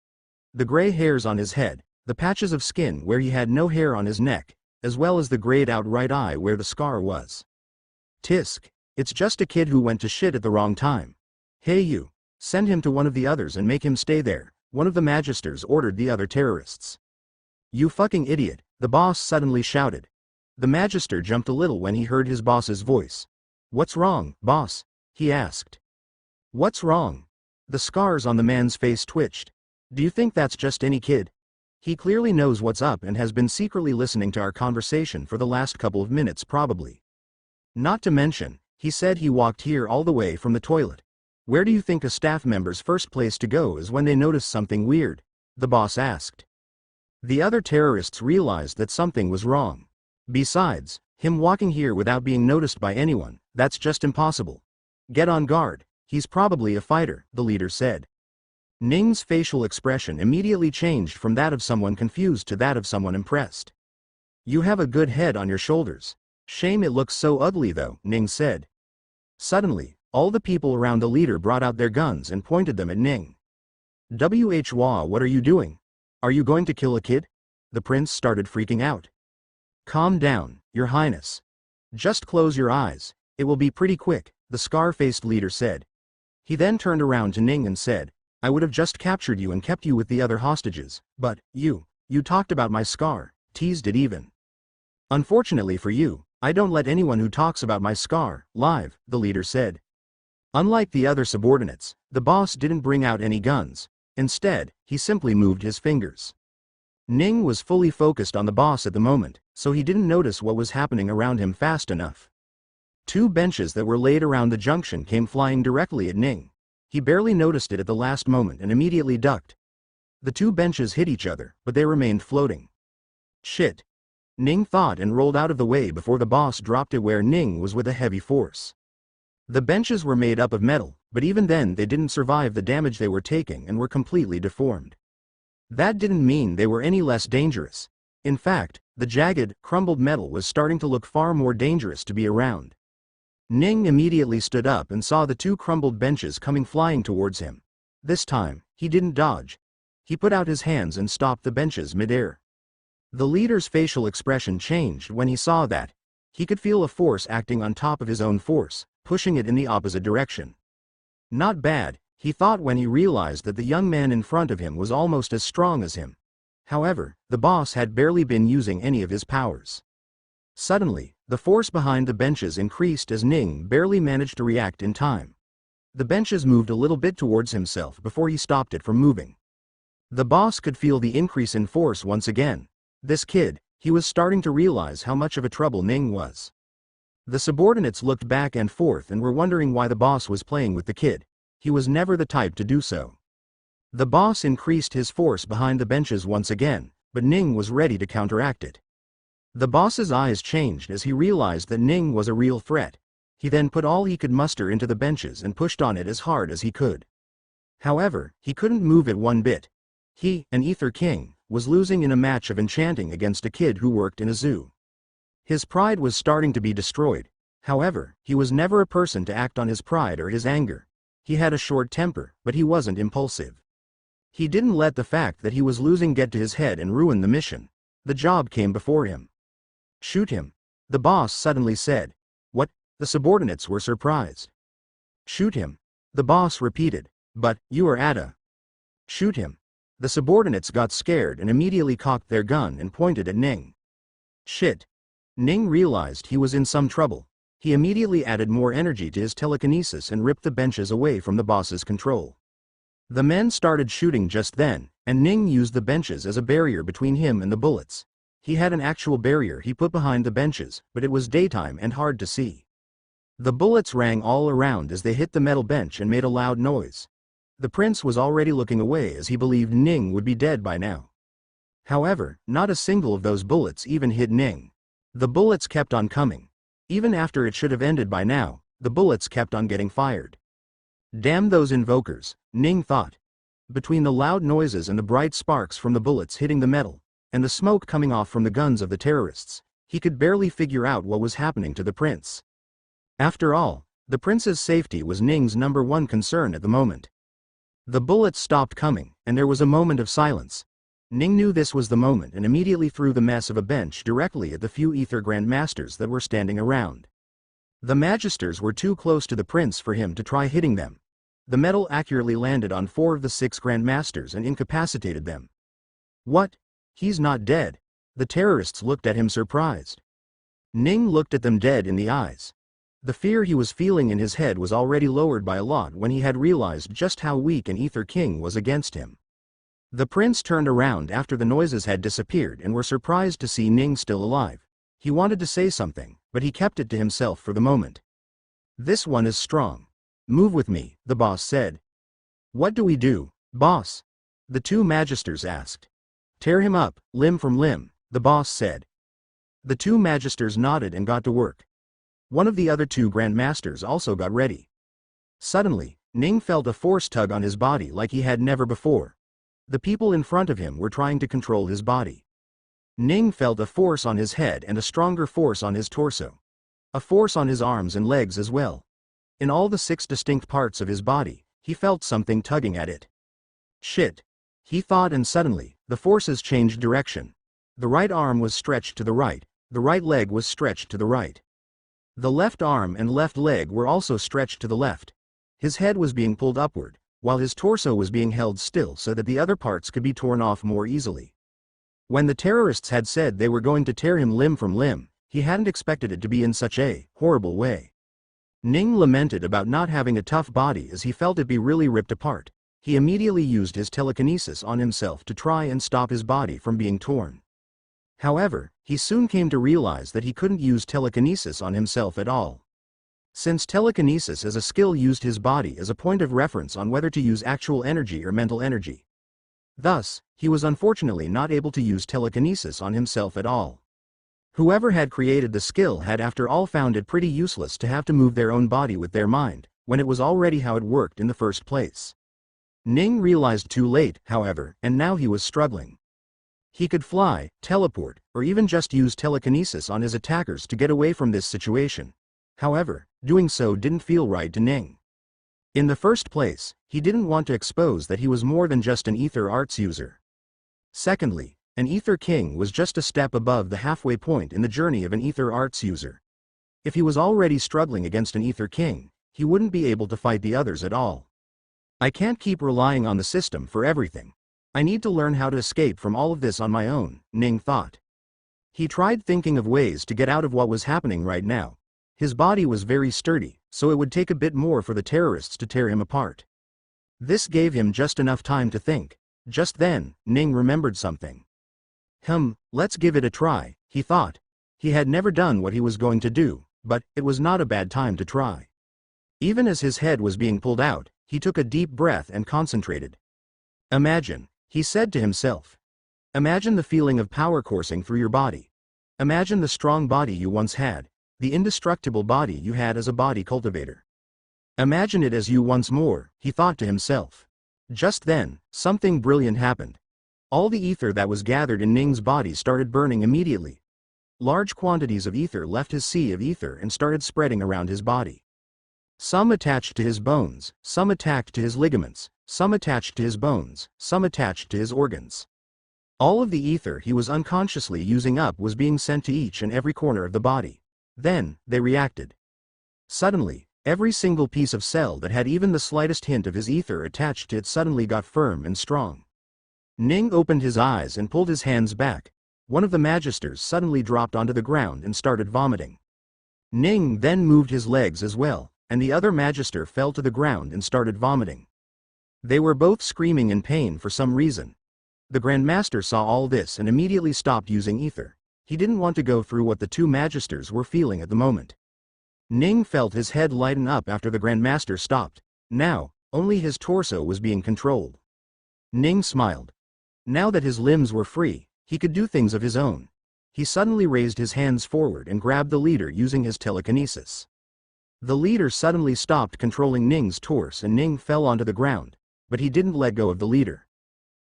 The gray hairs on his head, the patches of skin where he had no hair on his neck, as well as the grayed out right eye where the scar was. Tisk, it's just a kid who went to shit at the wrong time. Hey you, send him to one of the others and make him stay there, one of the magisters ordered the other terrorists. You fucking idiot, the boss suddenly shouted. The magister jumped a little when he heard his boss's voice. What's wrong, boss? He asked. What's wrong? The scars on the man's face twitched. Do you think that's just any kid? He clearly knows what's up and has been secretly listening to our conversation for the last couple of minutes probably. Not to mention, he said he walked here all the way from the toilet. Where do you think a staff member's first place to go is when they notice something weird? The boss asked. The other terrorists realized that something was wrong. Besides, him walking here without being noticed by anyone, that's just impossible. Get on guard, he's probably a fighter, the leader said. Ning's facial expression immediately changed from that of someone confused to that of someone impressed. You have a good head on your shoulders. Shame it looks so ugly though, Ning said. Suddenly, all the people around the leader brought out their guns and pointed them at Ning. Wha, what are you doing? Are you going to kill a kid? The prince started freaking out. Calm down, your highness. Just close your eyes, it will be pretty quick, the scar-faced leader said. He then turned around to Ning and said, I would have just captured you and kept you with the other hostages, but, you talked about my scar, teased it even. Unfortunately for you, I don't let anyone who talks about my scar, live, the leader said. Unlike the other subordinates, the boss didn't bring out any guns. Instead, he simply moved his fingers. Ning was fully focused on the boss at the moment, so he didn't notice what was happening around him fast enough. Two benches that were laid around the junction came flying directly at Ning. He barely noticed it at the last moment and immediately ducked. The two benches hit each other, but they remained floating. Shit. Ning thought and rolled out of the way before the boss dropped it where Ning was with a heavy force. The benches were made up of metal, but even then they didn't survive the damage they were taking and were completely deformed. That didn't mean they were any less dangerous. In fact, the jagged, crumbled metal was starting to look far more dangerous to be around. Ning immediately stood up and saw the two crumbled benches coming flying towards him. This time, he didn't dodge. He put out his hands and stopped the benches mid-air. The leader's facial expression changed when he saw that. He could feel a force acting on top of his own force, pushing it in the opposite direction. Not bad, he thought when he realized that the young man in front of him was almost as strong as him. However, the boss had barely been using any of his powers. Suddenly, the force behind the benches increased as Ning barely managed to react in time. The benches moved a little bit towards himself before he stopped it from moving. The boss could feel the increase in force once again. This kid, he was starting to realize how much of a trouble Ning was. The subordinates looked back and forth and were wondering why the boss was playing with the kid. He was never the type to do so. The boss increased his force behind the benches once again, but Ning was ready to counteract it. The boss's eyes changed as he realized that Ning was a real threat. He then put all he could muster into the benches and pushed on it as hard as he could. However, he couldn't move it one bit. He, an Ether King, was losing in a match of enchanting against a kid who worked in a zoo. His pride was starting to be destroyed. However, he was never a person to act on his pride or his anger. He had a short temper, but he wasn't impulsive. He didn't let the fact that he was losing get to his head and ruin the mission. The job came before him. Shoot him, the boss suddenly said. What? The subordinates were surprised. Shoot him, the boss repeated. But, you are Ada. Shoot him. The subordinates got scared and immediately cocked their gun and pointed at Ning. Shit. Ning realized he was in some trouble. He immediately added more energy to his telekinesis and ripped the benches away from the boss's control. The men started shooting just then, and Ning used the benches as a barrier between him and the bullets. He had an actual barrier he put behind the benches, but it was daytime and hard to see. The bullets rang all around as they hit the metal bench and made a loud noise. The prince was already looking away as he believed Ning would be dead by now. However, not a single of those bullets even hit Ning. The bullets kept on coming. Even after it should have ended by now, the bullets kept on getting fired. Damn those invokers, Ning thought. Between the loud noises and the bright sparks from the bullets hitting the metal, and the smoke coming off from the guns of the terrorists, he could barely figure out what was happening to the prince. After all, the prince's safety was Ning's #1 concern at the moment. The bullets stopped coming, and there was a moment of silence. Ning knew this was the moment and immediately threw the mess of a bench directly at the few ether grandmasters that were standing around. The magisters were too close to the prince for him to try hitting them. The metal accurately landed on 4 of the 6 grandmasters and incapacitated them. What? He's not dead? The terrorists looked at him surprised. Ning looked at them dead in the eyes. The fear he was feeling in his head was already lowered by a lot when he had realized just how weak an ether king was against him. The prince turned around after the noises had disappeared and were surprised to see Ning still alive. He wanted to say something, but he kept it to himself for the moment. This one is strong. Move with me, the boss said. What do we do, boss? The 2 magisters asked. Tear him up, limb from limb, the boss said. The 2 magisters nodded and got to work. One of the other 2 grandmasters also got ready. Suddenly, Ning felt a force tug on his body like he had never before. The people in front of him were trying to control his body. Ning felt a force on his head and a stronger force on his torso. A force on his arms and legs as well. In all the 6 distinct parts of his body, he felt something tugging at it. Shit, he thought, and suddenly, the forces changed direction. The right arm was stretched to the right, the right leg was stretched to the right. The left arm and left leg were also stretched to the left. His head was being pulled upward, while his torso was being held still so that the other parts could be torn off more easily. When the terrorists had said they were going to tear him limb from limb, he hadn't expected it to be in such a horrible way. Ning lamented about not having a tough body as he felt it be really ripped apart. He immediately used his telekinesis on himself to try and stop his body from being torn. However, he soon came to realize that he couldn't use telekinesis on himself at all. Since telekinesis as a skill used his body as a point of reference on whether to use actual energy or mental energy. Thus, he was unfortunately not able to use telekinesis on himself at all. Whoever had created the skill had after all found it pretty useless to have to move their own body with their mind, when it was already how it worked in the first place. Ning realized too late, however, and now he was struggling. He could fly, teleport, or even just use telekinesis on his attackers to get away from this situation. However, doing so didn't feel right to Ning. In the first place, he didn't want to expose that he was more than just an ether arts user. Secondly, an ether king was just a step above the halfway point in the journey of an ether arts user. If he was already struggling against an ether king, he wouldn't be able to fight the others at all. I can't keep relying on the system for everything. I need to learn how to escape from all of this on my own, Ning thought. He tried thinking of ways to get out of what was happening right now. His body was very sturdy, so it would take a bit more for the terrorists to tear him apart. This gave him just enough time to think. Just then, Ning remembered something. Let's give it a try, he thought. He had never done what he was going to do, but it was not a bad time to try. Even as his head was being pulled out, he took a deep breath and concentrated. Imagine, he said to himself. Imagine the feeling of power coursing through your body. Imagine the strong body you once had. The indestructible body you had as a body cultivator. Imagine it as you once more, he thought to himself. Just then, something brilliant happened. All the ether that was gathered in Ning's body started burning immediately. Large quantities of ether left his sea of ether and started spreading around his body. Some attached to his bones, some attached to his ligaments, some attached to his bones, some attached to his organs. All of the ether he was unconsciously using up was being sent to each and every corner of the body. Then, they reacted. Suddenly, every single piece of cell that had even the slightest hint of his ether attached to it suddenly got firm and strong. Ning opened his eyes and pulled his hands back. One of the magisters suddenly dropped onto the ground and started vomiting. Ning then moved his legs as well, and the other magister fell to the ground and started vomiting. They were both screaming in pain for some reason. The Grand Master saw all this and immediately stopped using ether. He didn't want to go through what the two magisters were feeling at the moment. Ning felt his head lighten up after the Grand Master stopped. Now, only his torso was being controlled. Ning smiled. Now that his limbs were free, he could do things of his own. He suddenly raised his hands forward and grabbed the leader using his telekinesis. The leader suddenly stopped controlling Ning's torso and Ning fell onto the ground, but he didn't let go of the leader.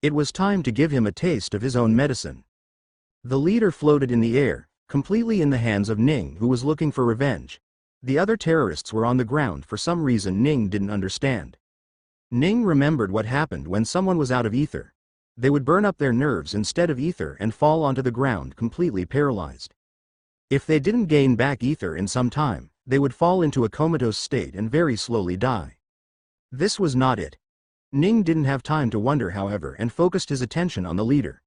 It was time to give him a taste of his own medicine. The leader floated in the air, completely in the hands of Ning, who was looking for revenge. The other terrorists were on the ground for some reason Ning didn't understand. Ning remembered what happened when someone was out of ether. They would burn up their nerves instead of ether and fall onto the ground completely paralyzed. If they didn't gain back ether in some time, they would fall into a comatose state and very slowly die. This was not it. Ning didn't have time to wonder, however, and focused his attention on the leader.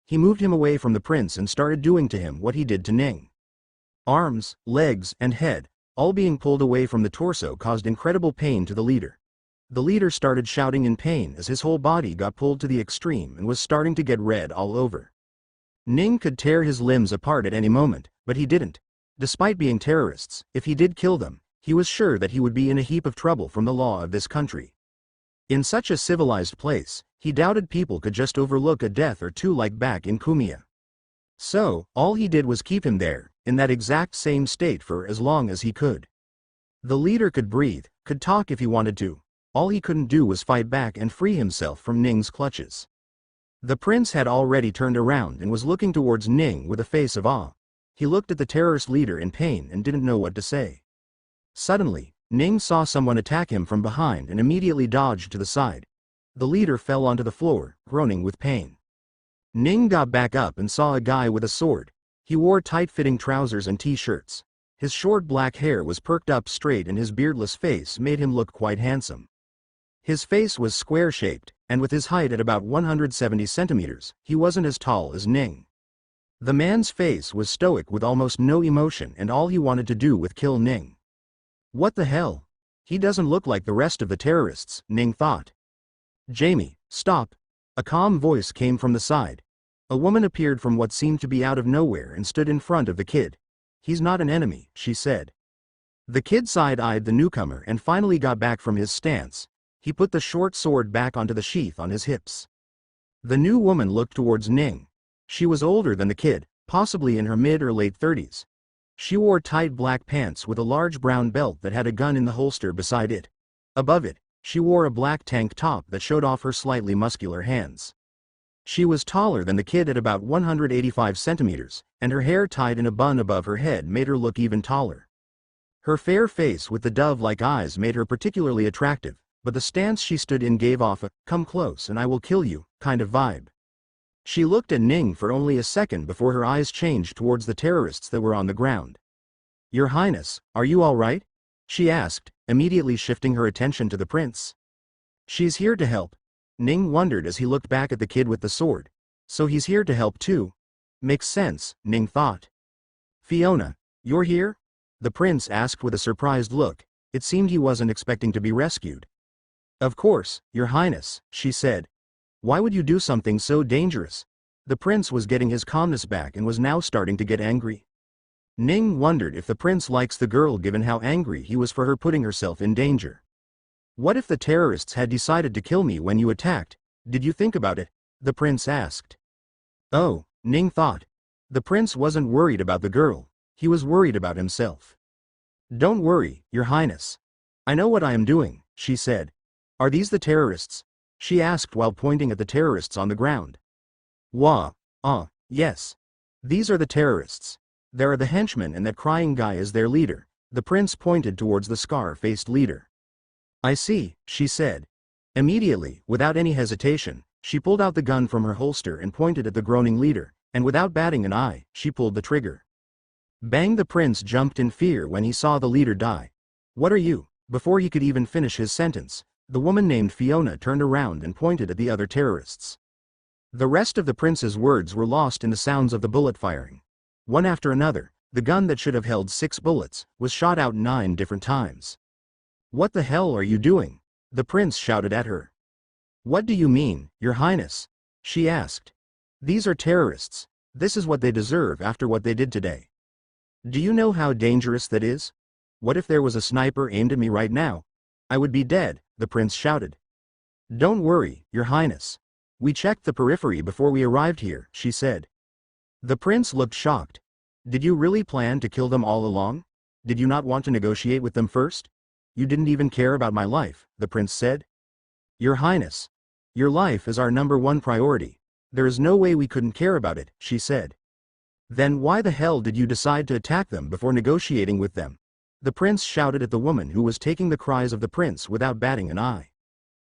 He moved him away from the prince and started doing to him what he did to Ning. Arms, legs, and head, all being pulled away from the torso, caused incredible pain to the leader. The leader started shouting in pain as his whole body got pulled to the extreme and was starting to get red all over. Ning could tear his limbs apart at any moment, but he didn't. Despite being terrorists, if he did kill them, he was sure that he would be in a heap of trouble from the law of this country. In such a civilized place, he doubted people could just overlook a death or two like back in Kumiya. So, all he did was keep him there, in that exact same state for as long as he could. The leader could breathe, could talk if he wanted to. All he couldn't do was fight back and free himself from Ning's clutches. The prince had already turned around and was looking towards Ning with a face of awe. He looked at the terrorist leader in pain and didn't know what to say. Suddenly, Ning saw someone attack him from behind and immediately dodged to the side. The leader fell onto the floor, groaning with pain. Ning got back up and saw a guy with a sword. He wore tight-fitting trousers and t-shirts. His short black hair was perked up straight and his beardless face made him look quite handsome. His face was square-shaped, and with his height at about 170 centimeters, he wasn't as tall as Ning. The man's face was stoic with almost no emotion, and all he wanted to do was kill Ning. What the hell? He doesn't look like the rest of the terrorists, Ning thought. Jamie, stop! A calm voice came from the side. A woman appeared from what seemed to be out of nowhere and stood in front of the kid. He's not an enemy, she said. The kid side-eyed the newcomer and finally got back from his stance. He put the short sword back onto the sheath on his hips. The new woman looked towards Ning. She was older than the kid, possibly in her mid or late 30s. She wore tight black pants with a large brown belt that had a gun in the holster beside it. Above it, she wore a black tank top that showed off her slightly muscular hands. She was taller than the kid at about 185 centimeters, and her hair tied in a bun above her head made her look even taller. Her fair face with the dove-like eyes made her particularly attractive, but the stance she stood in gave off a "come close and I will kill you" kind of vibe. She looked at Ning for only a second before her eyes changed towards the terrorists that were on the ground. "Your Highness, are you all right?" she asked, immediately shifting her attention to the prince. "She's here to help." Ning wondered as he looked back at the kid with the sword. So he's here to help too. Makes sense, Ning thought. "Fiona, you're here?" the prince asked with a surprised look. It seemed he wasn't expecting to be rescued. "Of course, Your Highness," she said. "Why would you do something so dangerous?" The prince was getting his calmness back and was now starting to get angry. Ning wondered if the prince likes the girl given how angry he was for her putting herself in danger. "What if the terrorists had decided to kill me when you attacked? Did you think about it?" the prince asked. Oh, Ning thought. The prince wasn't worried about the girl. He was worried about himself. "Don't worry, Your Highness. I know what I am doing," she said. "Are these the terrorists?" she asked while pointing at the terrorists on the ground. Yes. These are the terrorists. There are the henchmen and that crying guy is their leader." The prince pointed towards the scar-faced leader. "I see," she said. Immediately, without any hesitation, she pulled out the gun from her holster and pointed at the groaning leader, and without batting an eye, she pulled the trigger. Bang! The prince jumped in fear when he saw the leader die. "What are you?" Before he could even finish his sentence, the woman named Fiona turned around and pointed at the other terrorists. The rest of the prince's words were lost in the sounds of the bullet firing. One after another, The gun that should have held 6 bullets was shot out 9 different times. "What the hell are you doing?" the prince shouted at her. "What do you mean, Your Highness?" she asked. "These are terrorists. This is what they deserve after what they did today. Do you know how dangerous that is? What if there was a sniper aimed at me right now? I would be dead," the prince shouted. "Don't worry, Your Highness. We checked the periphery before we arrived here," she said. The prince looked shocked. "Did you really plan to kill them all along? Did you not want to negotiate with them first? You didn't even care about my life," the prince said. "Your Highness, your life is our #1 priority. There is no way we couldn't care about it," she said. "Then why the hell did you decide to attack them before negotiating with them?" the prince shouted at the woman who was taking the cries of the prince without batting an eye.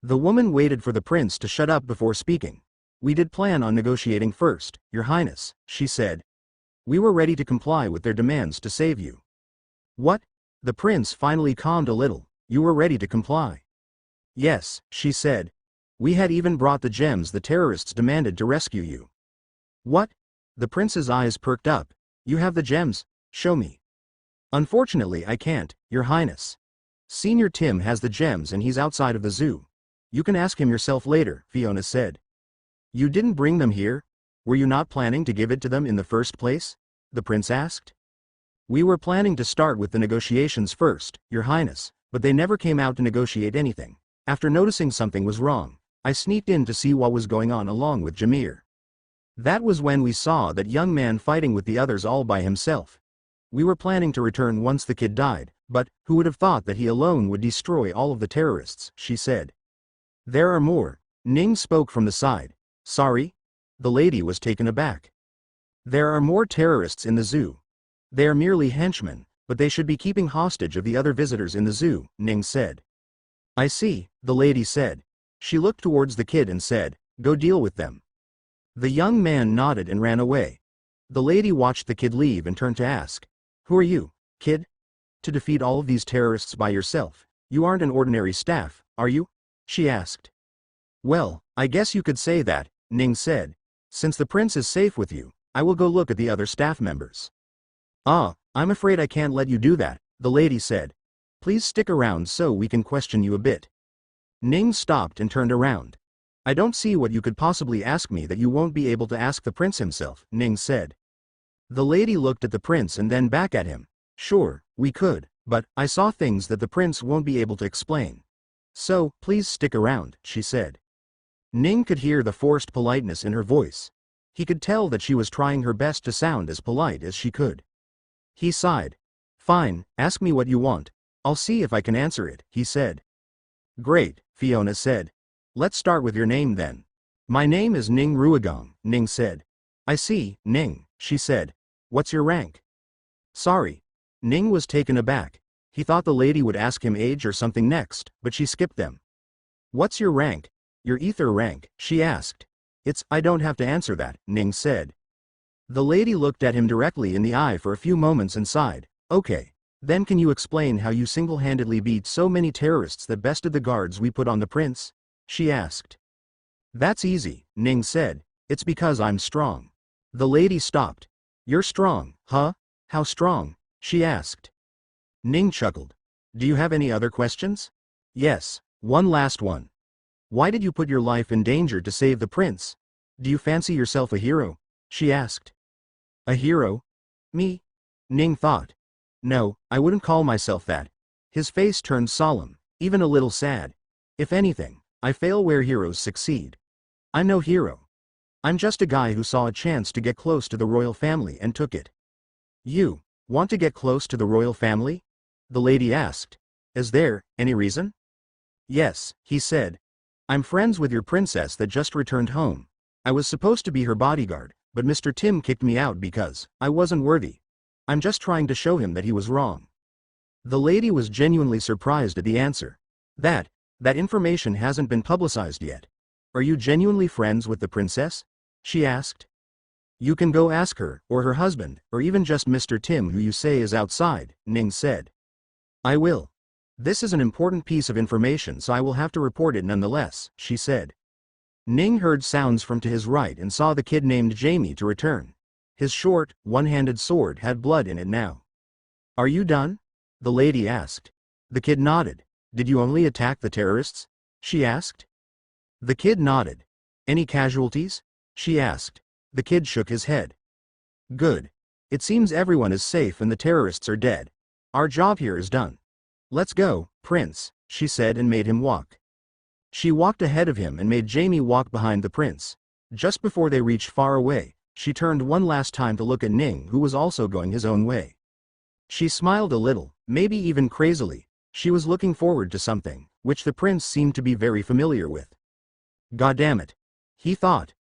The woman waited for the prince to shut up before speaking. "We did plan on negotiating first, Your Highness," she said. "We were ready to comply with their demands to save you." "What?" The prince finally calmed a little. "You were ready to comply?" "Yes," she said. "We had even brought the gems the terrorists demanded to rescue you." "What?" The prince's eyes perked up. "You have the gems? Show me." "Unfortunately I can't, Your Highness. Senior Tim has the gems and he's outside of the zoo. You can ask him yourself later," Fiona said. "You didn't bring them here? Were you not planning to give it to them in the first place?" the prince asked. "We were planning to start with the negotiations first, Your Highness, but they never came out to negotiate anything. After noticing something was wrong, I sneaked in to see what was going on along with Jameer. That was when we saw that young man fighting with the others all by himself. We were planning to return once the kid died, but who would have thought that he alone would destroy all of the terrorists," she said. "There are more," Ning spoke from the side. "Sorry?" The lady was taken aback. "There are more terrorists in the zoo. They are merely henchmen, but they should be keeping hostage of the other visitors in the zoo," Ning said. "I see," the lady said. She looked towards the kid and said, "Go deal with them." The young man nodded and ran away. The lady watched the kid leave and turned to ask, "Who are you, kid? To defeat all of these terrorists by yourself? You aren't an ordinary staff, are you?" she asked. "Well, I guess you could say that," Ning said. "Since the prince is safe with you, I will go look at the other staff members." "Ah, I'm afraid I can't let you do that," the lady said. "Please stick around so we can question you a bit." Ning stopped and turned around. "I don't see what you could possibly ask me that you won't be able to ask the prince himself," Ning said. The lady looked at the prince and then back at him. "Sure, we could, but I saw things that the prince won't be able to explain. So, please stick around," she said. Ning could hear the forced politeness in her voice. He could tell that she was trying her best to sound as polite as she could. He sighed. "Fine, ask me what you want. I'll see if I can answer it," he said. "Great," Fiona said. "Let's start with your name then." "My name is Ning Ruigong," Ning said. "I see, Ning," she said. "What's your rank?" "Sorry." Ning was taken aback. He thought the lady would ask him age or something next, but she skipped them. "What's your rank? Your ether rank?" she asked. I don't have to answer that," Ning said. The lady looked at him directly in the eye for a few moments and sighed. "Okay. Then can you explain how you single-handedly beat so many terrorists that bested the guards we put on the prince?" she asked. "That's easy," Ning said. "It's because I'm strong." The lady stopped. "You're strong, huh? How strong?" she asked. Ning chuckled. "Do you have any other questions?" "Yes, one last one. Why did you put your life in danger to save the prince? Do you fancy yourself a hero?" she asked. "A hero? Me?" Ning thought. "No, I wouldn't call myself that." His face turned solemn, even a little sad. "If anything, I fail where heroes succeed. I'm no hero. I'm just a guy who saw a chance to get close to the royal family and took it." "You want to get close to the royal family?" the lady asked. "Is there any reason?" "Yes," he said. "I'm friends with your princess that just returned home. I was supposed to be her bodyguard, but Mr. Tim kicked me out because I wasn't worthy. I'm just trying to show him that he was wrong." The lady was genuinely surprised at the answer. That information hasn't been publicized yet. Are you genuinely friends with the princess?" she asked. "You can go ask her, or her husband, or even just Mr. Tim who you say is outside," Ning said. "I will. This is an important piece of information so I will have to report it nonetheless," she said. Ning heard sounds from to his right and saw the kid named Jamie to return. His short, one-handed sword had blood in it now. Are you done? The lady asked. The kid nodded. Did you only attack the terrorists? She asked. The kid nodded. Any casualties? She asked. The kid shook his head. Good. It seems everyone is safe and the terrorists are dead. Our job here is done. Let's go, Prince, she said and made him walk. She walked ahead of him and made Jamie walk behind the prince. Just before they reached far away, she turned one last time to look at Ning, who was also going his own way. She smiled a little, maybe even crazily. She was looking forward to something, which the prince seemed to be very familiar with. Goddammit, he thought.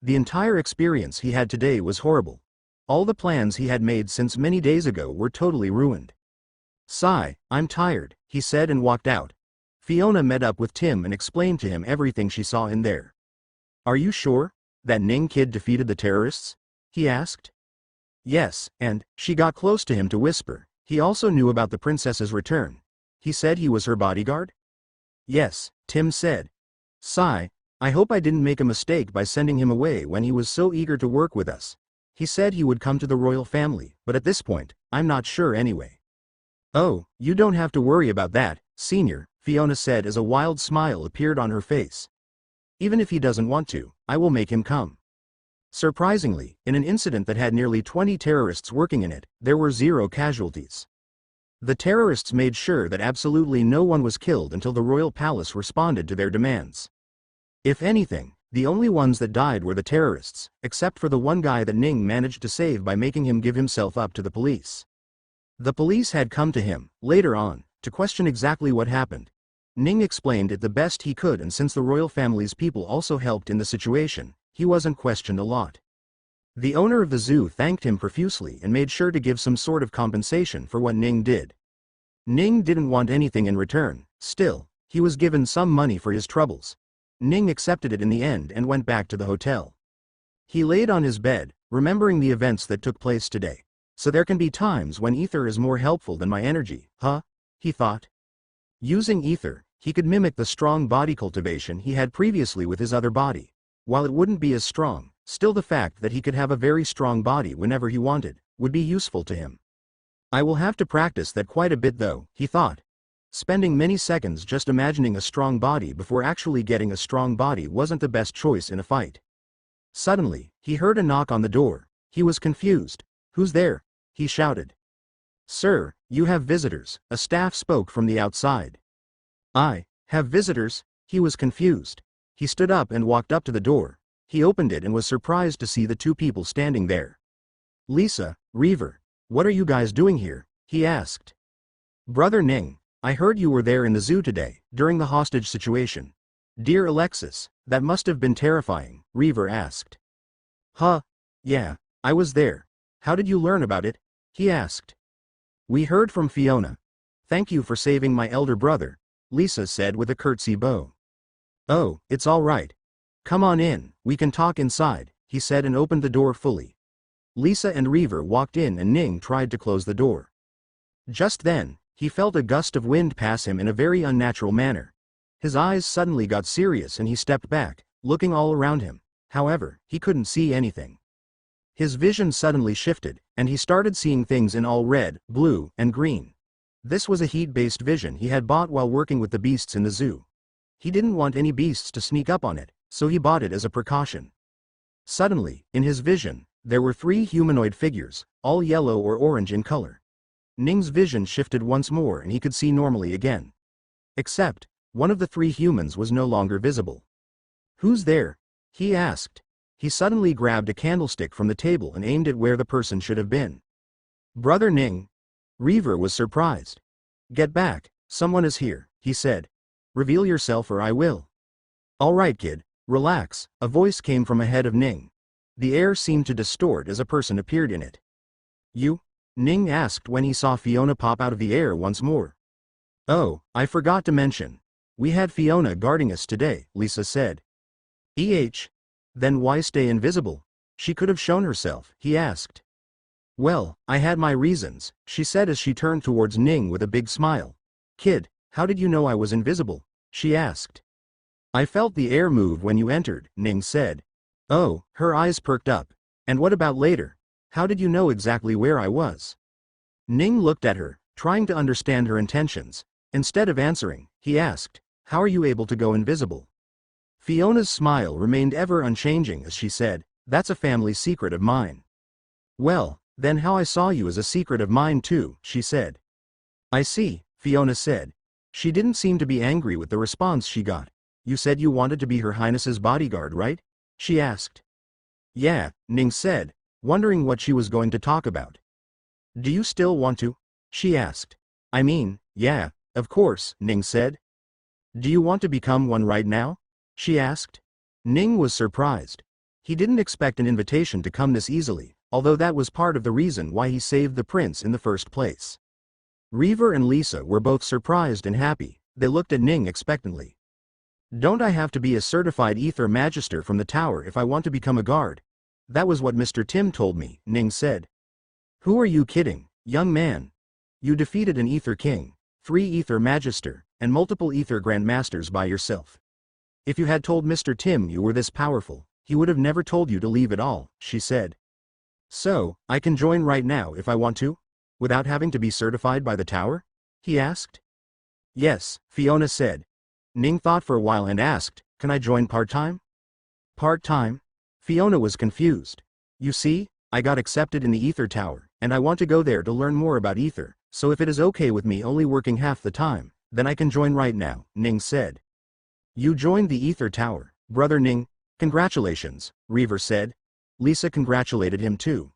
The entire experience he had today was horrible. All the plans he had made since many days ago were totally ruined. Sigh, I'm tired, he said and walked out. Fiona met up with Tim and explained to him everything she saw in there. Are you sure that Ning kid defeated the terrorists? He asked. Yes, and she got close to him to whisper. He also knew about the princess's return. He said he was her bodyguard? Yes, Tim said. Sigh, I hope I didn't make a mistake by sending him away when he was so eager to work with us. He said he would come to the royal family, but at this point, I'm not sure anyway. Oh, you don't have to worry about that, Senior, Fiona said as a wild smile appeared on her face. Even if he doesn't want to, I will make him come. Surprisingly, in an incident that had nearly 20 terrorists working in it, there were 0 casualties. The terrorists made sure that absolutely no one was killed until the royal palace responded to their demands. If anything, the only ones that died were the terrorists, except for the one guy that Ning managed to save by making him give himself up to the police. The police had come to him, later on, to question exactly what happened. Ning explained it the best he could, and since the royal family's people also helped in the situation, he wasn't questioned a lot. The owner of the zoo thanked him profusely and made sure to give some sort of compensation for what Ning did. Ning didn't want anything in return, still, he was given some money for his troubles. Ning accepted it in the end and went back to the hotel. He laid on his bed, remembering the events that took place today. So there can be times when ether is more helpful than my energy, huh? He thought. Using ether, he could mimic the strong body cultivation he had previously with his other body. While it wouldn't be as strong, still the fact that he could have a very strong body whenever he wanted, would be useful to him. I will have to practice that quite a bit though, he thought. Spending many seconds just imagining a strong body before actually getting a strong body wasn't the best choice in a fight. Suddenly, he heard a knock on the door. He was confused. Who's there? He shouted. Sir, you have visitors, a staff spoke from the outside. I have visitors? He was confused. He stood up and walked up to the door. He opened it and was surprised to see the 2 people standing there. Lisa, Reaver, what are you guys doing here? He asked. Brother Ning, I heard you were there in the zoo today, during the hostage situation. Dear Alexis, that must have been terrifying, Reaver asked. Huh? Yeah, I was there. How did you learn about it? He asked. We heard from Fiona. Thank you for saving my elder brother, Lisa said with a curtsy bow. Oh, it's all right. Come on in, we can talk inside, he said and opened the door fully. Lisa and Reaver walked in and Ning tried to close the door. Just then, he felt a gust of wind pass him in a very unnatural manner. His eyes suddenly got serious and he stepped back, looking all around him. However, he couldn't see anything. His vision suddenly shifted, and he started seeing things in all red, blue, and green. This was a heat-based vision he had bought while working with the beasts in the zoo. He didn't want any beasts to sneak up on it, so he bought it as a precaution. Suddenly, in his vision, there were 3 humanoid figures, all yellow or orange in color. Ning's vision shifted once more and he could see normally again. Except, one of the 3 humans was no longer visible. Who's there? He asked. He suddenly grabbed a candlestick from the table and aimed it where the person should have been. Brother Ning. Reaver was surprised. Get back, someone is here, he said. Reveal yourself or I will. All right kid, relax, a voice came from ahead of Ning. The air seemed to distort as a person appeared in it. You? Ning asked when he saw Fiona pop out of the air once more. Oh, I forgot to mention. We had Fiona guarding us today, Lisa said. Then why stay invisible? She could have shown herself, he asked. Well, I had my reasons, she said as she turned towards Ning with a big smile. Kid, how did you know I was invisible? She asked. I felt the air move when you entered, Ning said. Oh, her eyes perked up. And what about later? How did you know exactly where I was? Ning looked at her, trying to understand her intentions. Instead of answering, he asked, how are you able to go invisible? Fiona's smile remained ever unchanging as she said, that's a family secret of mine. Well, then how I saw you is a secret of mine too, she said. I see, Fiona said. She didn't seem to be angry with the response she got. You said you wanted to be Her Highness's bodyguard, right? She asked. Yeah, Ning said, wondering what she was going to talk about. Do you still want to? She asked. I mean, yeah, of course, Ning said. Do you want to become one right now? She asked. Ning was surprised. He didn't expect an invitation to come this easily, although that was part of the reason why he saved the prince in the first place. Reaver and Lisa were both surprised and happy. They looked at Ning expectantly. Don't I have to be a certified ether magister from the tower if I want to become a guard? That was what Mr. Tim told me, Ning said. Who are you kidding, young man? You defeated an ether king, 3 ether magister, and multiple ether grandmasters by yourself. If you had told Mr. Tim you were this powerful, he would have never told you to leave at all, she said. So, I can join right now if I want to? Without having to be certified by the tower? He asked. Yes, Fiona said. Ning thought for a while and asked, can I join part-time? Part-time? Fiona was confused. You see, I got accepted in the ether tower, and I want to go there to learn more about ether, so if it is okay with me only working half the time, then I can join right now, Ning said. You joined the ether tower, brother Ning. Congratulations, Reaver said. Lisa congratulated him too.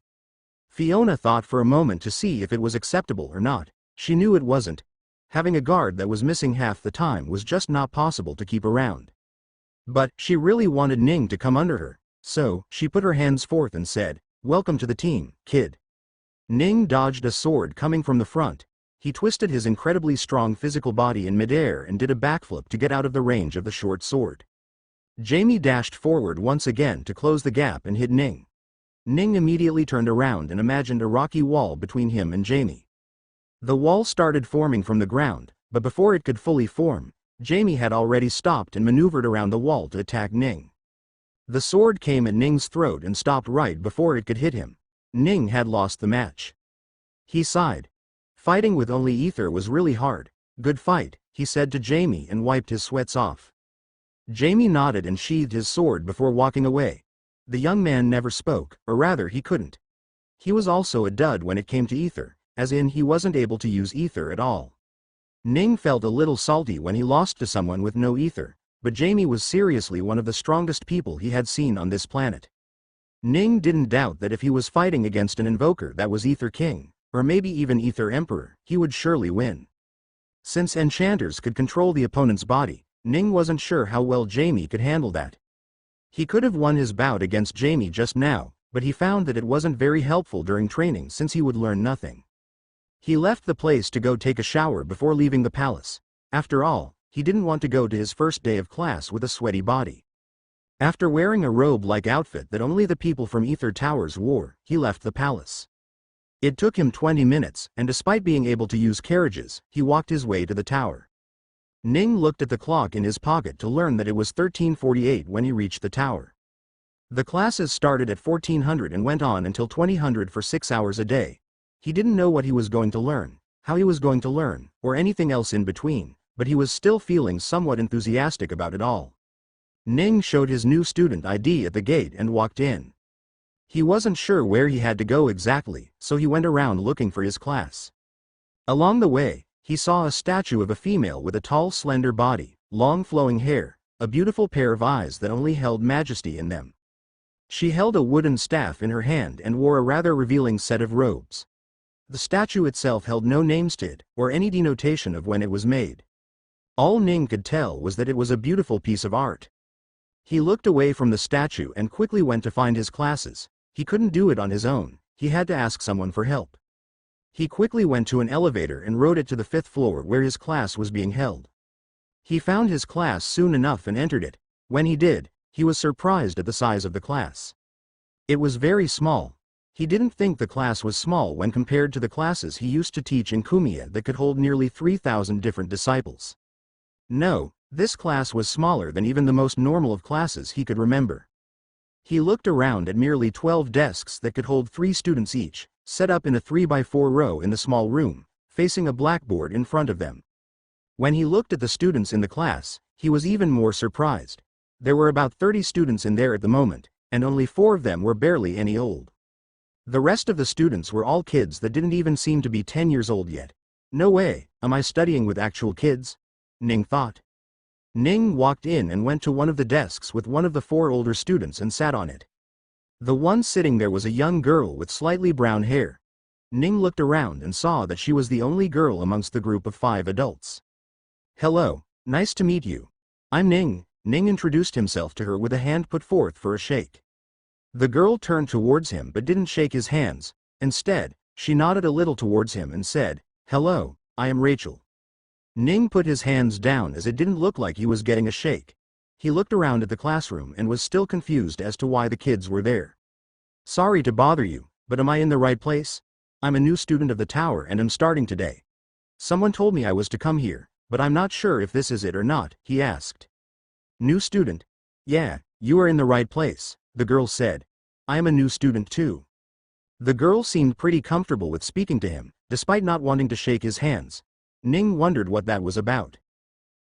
Fiona thought for a moment to see if it was acceptable or not. She knew it wasn't. Having a guard that was missing half the time was just not possible to keep around. But she really wanted Ning to come under her, so she put her hands forth and said, welcome to the team, kid. Ning dodged a sword coming from the front. He twisted his incredibly strong physical body in midair and did a backflip to get out of the range of the short sword. Jamie dashed forward once again to close the gap and hit Ning. Ning immediately turned around and imagined a rocky wall between him and Jamie. The wall started forming from the ground, but before it could fully form, Jamie had already stopped and maneuvered around the wall to attack Ning. The sword came at Ning's throat and stopped right before it could hit him. Ning had lost the match. He sighed. Fighting with only ether was really hard. Good fight, he said to Jamie and wiped his sweats off. Jamie nodded and sheathed his sword before walking away. The young man never spoke, or rather he couldn't. He was also a dud when it came to ether, as in he wasn't able to use ether at all. Ning felt a little salty when he lost to someone with no ether, but Jamie was seriously one of the strongest people he had seen on this planet. Ning didn't doubt that if he was fighting against an invoker that was Ether King, or maybe even Ether Emperor, he would surely win. Since enchanters could control the opponent's body, Ning wasn't sure how well Jamie could handle that. He could have won his bout against Jamie just now, but he found that it wasn't very helpful during training since he would learn nothing. He left the place to go take a shower before leaving the palace. After all, he didn't want to go to his first day of class with a sweaty body. After wearing a robe-like outfit that only the people from Ether Towers wore, he left the palace. It took him 20 minutes, and despite being able to use carriages, he walked his way to the tower. Ning looked at the clock in his pocket to learn that it was 13:48 when he reached the tower. The classes started at 1400 and went on until 2000 for 6 hours a day. He didn't know what he was going to learn, how he was going to learn, or anything else in between, but he was still feeling somewhat enthusiastic about it all. Ning showed his new student ID at the gate and walked in. He wasn't sure where he had to go exactly, so he went around looking for his class. Along the way, he saw a statue of a female with a tall slender body, long flowing hair, a beautiful pair of eyes that only held majesty in them. She held a wooden staff in her hand and wore a rather revealing set of robes. The statue itself held no names to it, or any denotation of when it was made. All Ning could tell was that it was a beautiful piece of art. He looked away from the statue and quickly went to find his classes. He couldn't do it on his own, he had to ask someone for help. He quickly went to an elevator and rode it to the 5th floor where his class was being held. He found his class soon enough and entered it. When he did, he was surprised at the size of the class. It was very small. He didn't think the class was small when compared to the classes he used to teach in Kumiya that could hold nearly 3,000 different disciples. No, this class was smaller than even the most normal of classes he could remember. He looked around at merely 12 desks that could hold 3 students each, set up in a 3x4 row in the small room, facing a blackboard in front of them. When he looked at the students in the class, he was even more surprised. There were about 30 students in there at the moment, and only 4 of them were barely any old. The rest of the students were all kids that didn't even seem to be 10 years old yet. No way, am I studying with actual kids? Ning thought. Ning walked in and went to one of the desks with one of the 4 older students and sat on it. The one sitting there was a young girl with slightly brown hair. Ning looked around and saw that she was the only girl amongst the group of 5 adults. Hello, nice to meet you. I'm Ning. Ning introduced himself to her with a hand put forth for a shake. The girl turned towards him but didn't shake his hands. Instead, she nodded a little towards him and said, "Hello, I am Rachel." Ning put his hands down as it didn't look like he was getting a shake. He looked around at the classroom and was still confused as to why the kids were there. "Sorry to bother you, but am I in the right place? I'm a new student of the tower and am starting today. Someone told me I was to come here, but I'm not sure if this is it or not," he asked. "New student? Yeah, you are in the right place," the girl said. "I am a new student too." The girl seemed pretty comfortable with speaking to him, despite not wanting to shake his hands. Ning wondered what that was about.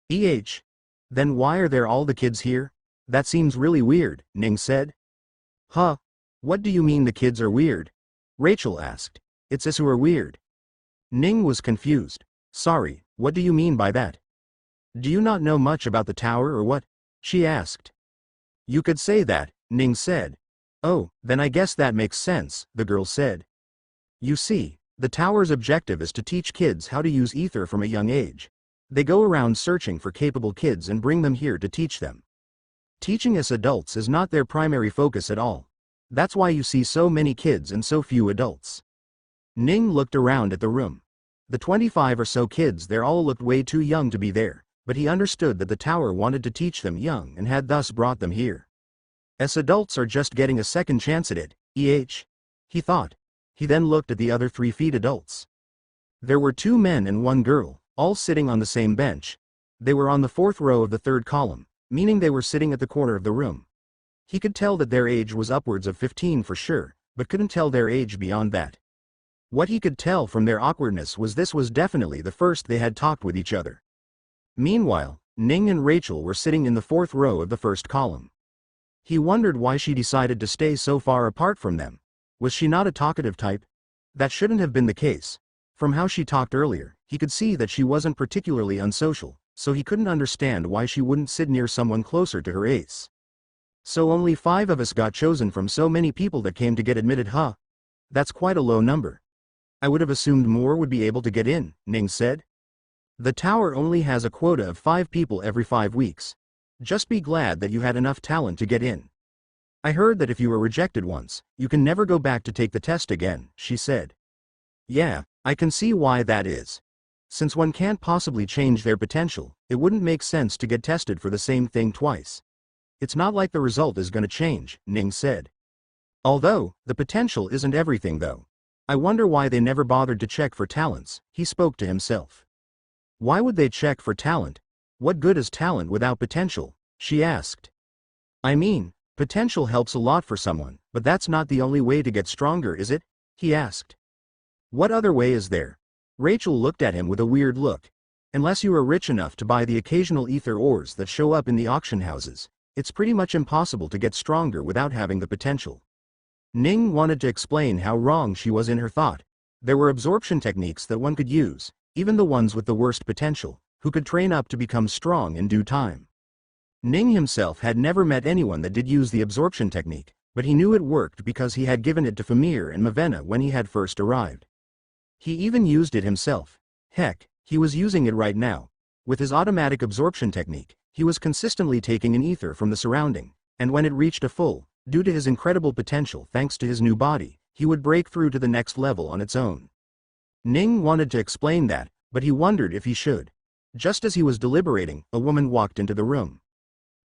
Then why are there all the kids here? That seems really weird, Ning said. Huh? What do you mean the kids are weird? Rachel asked. It's us who are weird. Ning was confused. Sorry, what do you mean by that? Do you not know much about the tower or what? She asked. You could say that, Ning said. Oh, then I guess that makes sense, the girl said. You see, the tower's objective is to teach kids how to use ether from a young age. They go around searching for capable kids and bring them here to teach them. Teaching us adults is not their primary focus at all. That's why you see so many kids and so few adults. Ning looked around at the room. The 25 or so kids there all looked way too young to be there, but he understood that the tower wanted to teach them young and had thus brought them here. As adults are just getting a second chance at it, he thought. He then looked at the other 3 feet adults. There were 2 men and 1 girl, all sitting on the same bench. They were on the 4th row of the 3rd column, meaning they were sitting at the corner of the room. He could tell that their age was upwards of 15 for sure, but couldn't tell their age beyond that. What he could tell from their awkwardness was this was definitely the first they had talked with each other. Meanwhile, Ning and Rachel were sitting in the 4th row of the 1st column. He wondered why she decided to stay so far apart from them. Was she not a talkative type? That shouldn't have been the case. From how she talked earlier, he could see that she wasn't particularly unsocial, so he couldn't understand why she wouldn't sit near someone closer to her ace. So only 5 of us got chosen from so many people that came to get admitted, huh? That's quite a low number. I would have assumed more would be able to get in, Ning said. The tower only has a quota of 5 people every 5 weeks. Just be glad that you had enough talent to get in. I heard that if you were rejected once, you can never go back to take the test again, she said. Yeah, I can see why that is. Since one can't possibly change their potential, it wouldn't make sense to get tested for the same thing twice. It's not like the result is going to change, Ning said. Although, the potential isn't everything though. I wonder why they never bothered to check for talents, he spoke to himself. Why would they check for talent? What good is talent without potential? She asked. I mean, potential helps a lot for someone, but that's not the only way to get stronger, is it? He asked. What other way is there? Rachel looked at him with a weird look. Unless you are rich enough to buy the occasional ether ores that show up in the auction houses, it's pretty much impossible to get stronger without having the potential. Ning wanted to explain how wrong she was in her thought. There were absorption techniques that one could use, even the ones with the worst potential, who could train up to become strong in due time. Ning himself had never met anyone that did use the absorption technique, but he knew it worked because he had given it to Famir and Mavenna when he had first arrived. He even used it himself. Heck, he was using it right now. With his automatic absorption technique, he was consistently taking an ether from the surrounding, and when it reached a full, due to his incredible potential thanks to his new body, he would break through to the next level on its own. Ning wanted to explain that, but he wondered if he should. Just as he was deliberating, a woman walked into the room.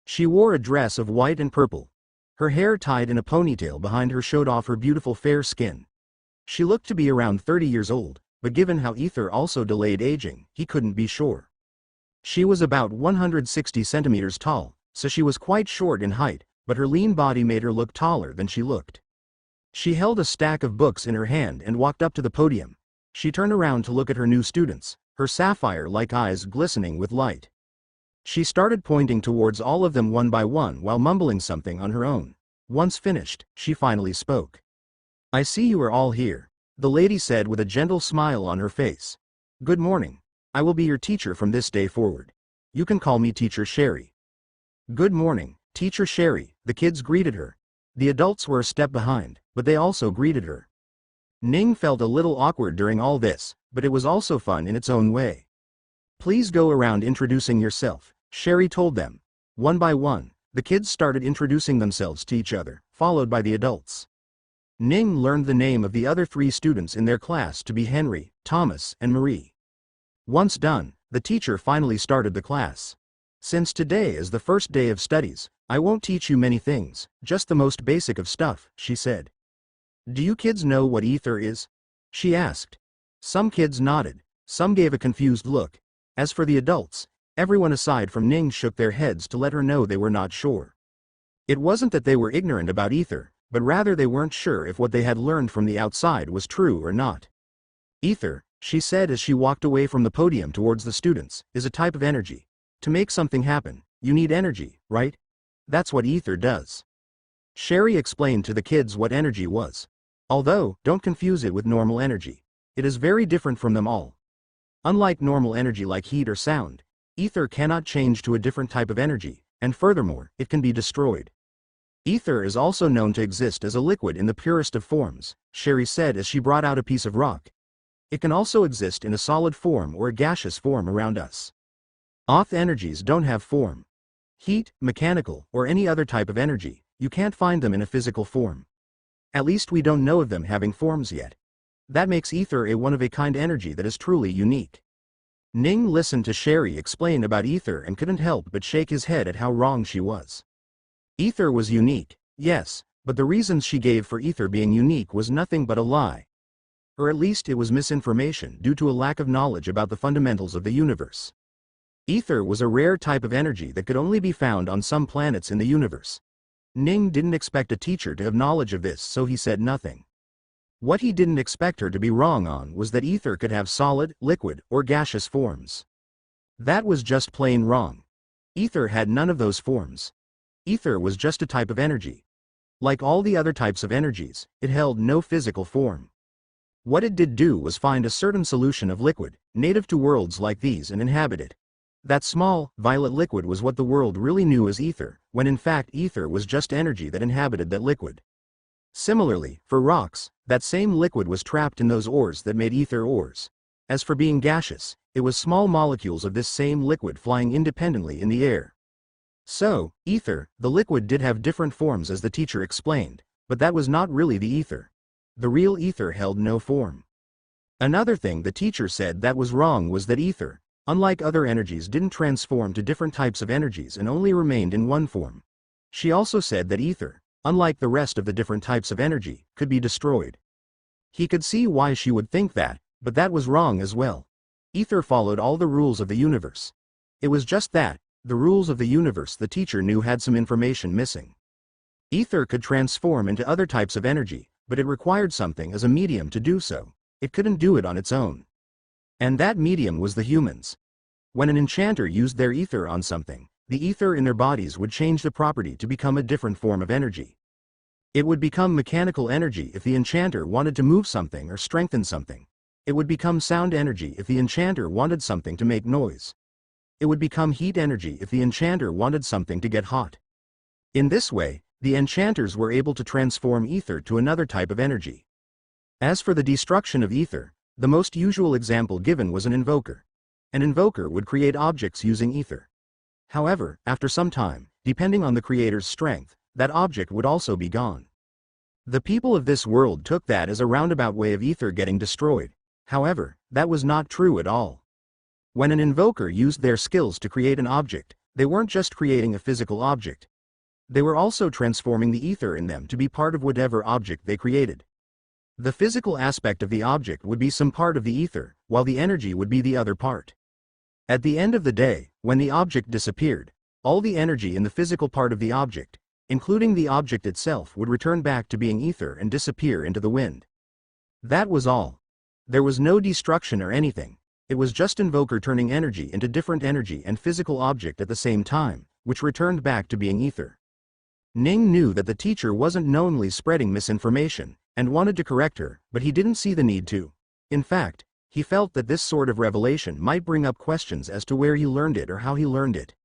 She wore a dress of white and purple. Her hair tied in a ponytail behind her showed off her beautiful fair skin. She looked to be around 30 years old, but given how ether also delayed aging, he couldn't be sure. She was about 160 centimeters tall, so she was quite short in height, but her lean body made her look taller than she looked. She held a stack of books in her hand and walked up to the podium. She turned around to look at her new students, her sapphire-like eyes glistening with light. She started pointing towards all of them one by one while mumbling something on her own. Once finished, she finally spoke. "I see you are all here," the lady said with a gentle smile on her face. "Good morning. I will be your teacher from this day forward. You can call me Teacher Sherry." "Good morning, Teacher Sherry," the kids greeted her. The adults were a step behind, but they also greeted her. Ning felt a little awkward during all this, but it was also fun in its own way. "Please go around introducing yourself," Sherry told them. One by one, the kids started introducing themselves to each other, followed by the adults. Ning learned the name of the other 3 students in their class to be Henry, Thomas, and Marie. Once done, the teacher finally started the class. "Since today is the first day of studies, I won't teach you many things, just the most basic of stuff," she said. "Do you kids know what ether is?" she asked. Some kids nodded, some gave a confused look. As for the adults, everyone aside from Ning shook their heads to let her know they were not sure. It wasn't that they were ignorant about ether, but rather they weren't sure if what they had learned from the outside was true or not. "Ether," she said as she walked away from the podium towards the students, "is a type of energy. To make something happen, you need energy, right? That's what ether does." Sherry explained to the kids what energy was. Although, don't confuse it with normal energy. It is very different from them all. Unlike normal energy like heat or sound, ether cannot change to a different type of energy, and furthermore, it can be destroyed. "Ether is also known to exist as a liquid in the purest of forms," Sherry said as she brought out a piece of rock. "It can also exist in a solid form or a gaseous form around us. Auth energies don't have form. Heat, mechanical, or any other type of energy, you can't find them in a physical form. At least we don't know of them having forms yet. That makes ether a one-of-a-kind energy that is truly unique." Ning listened to Sherry explain about ether and couldn't help but shake his head at how wrong she was. Ether was unique, yes, but the reasons she gave for ether being unique was nothing but a lie. Or at least it was misinformation due to a lack of knowledge about the fundamentals of the universe. Ether was a rare type of energy that could only be found on some planets in the universe. Ning didn't expect a teacher to have knowledge of this, so he said nothing. What he didn't expect her to be wrong on was that ether could have solid, liquid, or gaseous forms. That was just plain wrong. Ether had none of those forms. Ether was just a type of energy. Like all the other types of energies, it held no physical form. What it did do was find a certain solution of liquid, native to worlds like these, and inhabit it. That small, violet liquid was what the world really knew as ether, when in fact ether was just energy that inhabited that liquid. Similarly, for rocks, that same liquid was trapped in those ores that made ether ores. As for being gaseous, it was small molecules of this same liquid flying independently in the air. So, ether, the liquid, did have different forms as the teacher explained, but that was not really the ether. The real ether held no form. Another thing the teacher said that was wrong was that ether, unlike other energies, didn't transform to different types of energies and only remained in one form. She also said that ether, unlike the rest of the different types of energy, could be destroyed. He could see why she would think that, but that was wrong as well. Ether followed all the rules of the universe. It was just that, the rules of the universe the teacher knew had some information missing. Ether could transform into other types of energy, but it required something as a medium to do so. It couldn't do it on its own. And that medium was the humans. When an enchanter used their ether on something, the ether in their bodies would change the property to become a different form of energy. It would become mechanical energy if the enchanter wanted to move something or strengthen something. It would become sound energy if the enchanter wanted something to make noise. It would become heat energy if the enchanter wanted something to get hot. In this way, the enchanters were able to transform ether to another type of energy. As for the destruction of ether, the most usual example given was an invoker. An invoker would create objects using ether. However, after some time, depending on the creator's strength, that object would also be gone. The people of this world took that as a roundabout way of ether getting destroyed. However, that was not true at all. When an invoker used their skills to create an object, they weren't just creating a physical object. They were also transforming the ether in them to be part of whatever object they created. The physical aspect of the object would be some part of the ether, while the energy would be the other part. At the end of the day, when the object disappeared, all the energy in the physical part of the object, including the object itself, would return back to being ether and disappear into the wind. That was all. There was no destruction or anything. It was just invoker turning energy into different energy and physical object at the same time, which returned back to being ether. Ning knew that the teacher wasn't knowingly spreading misinformation, and wanted to correct her, but he didn't see the need to. In fact, he felt that this sort of revelation might bring up questions as to where he learned it or how he learned it.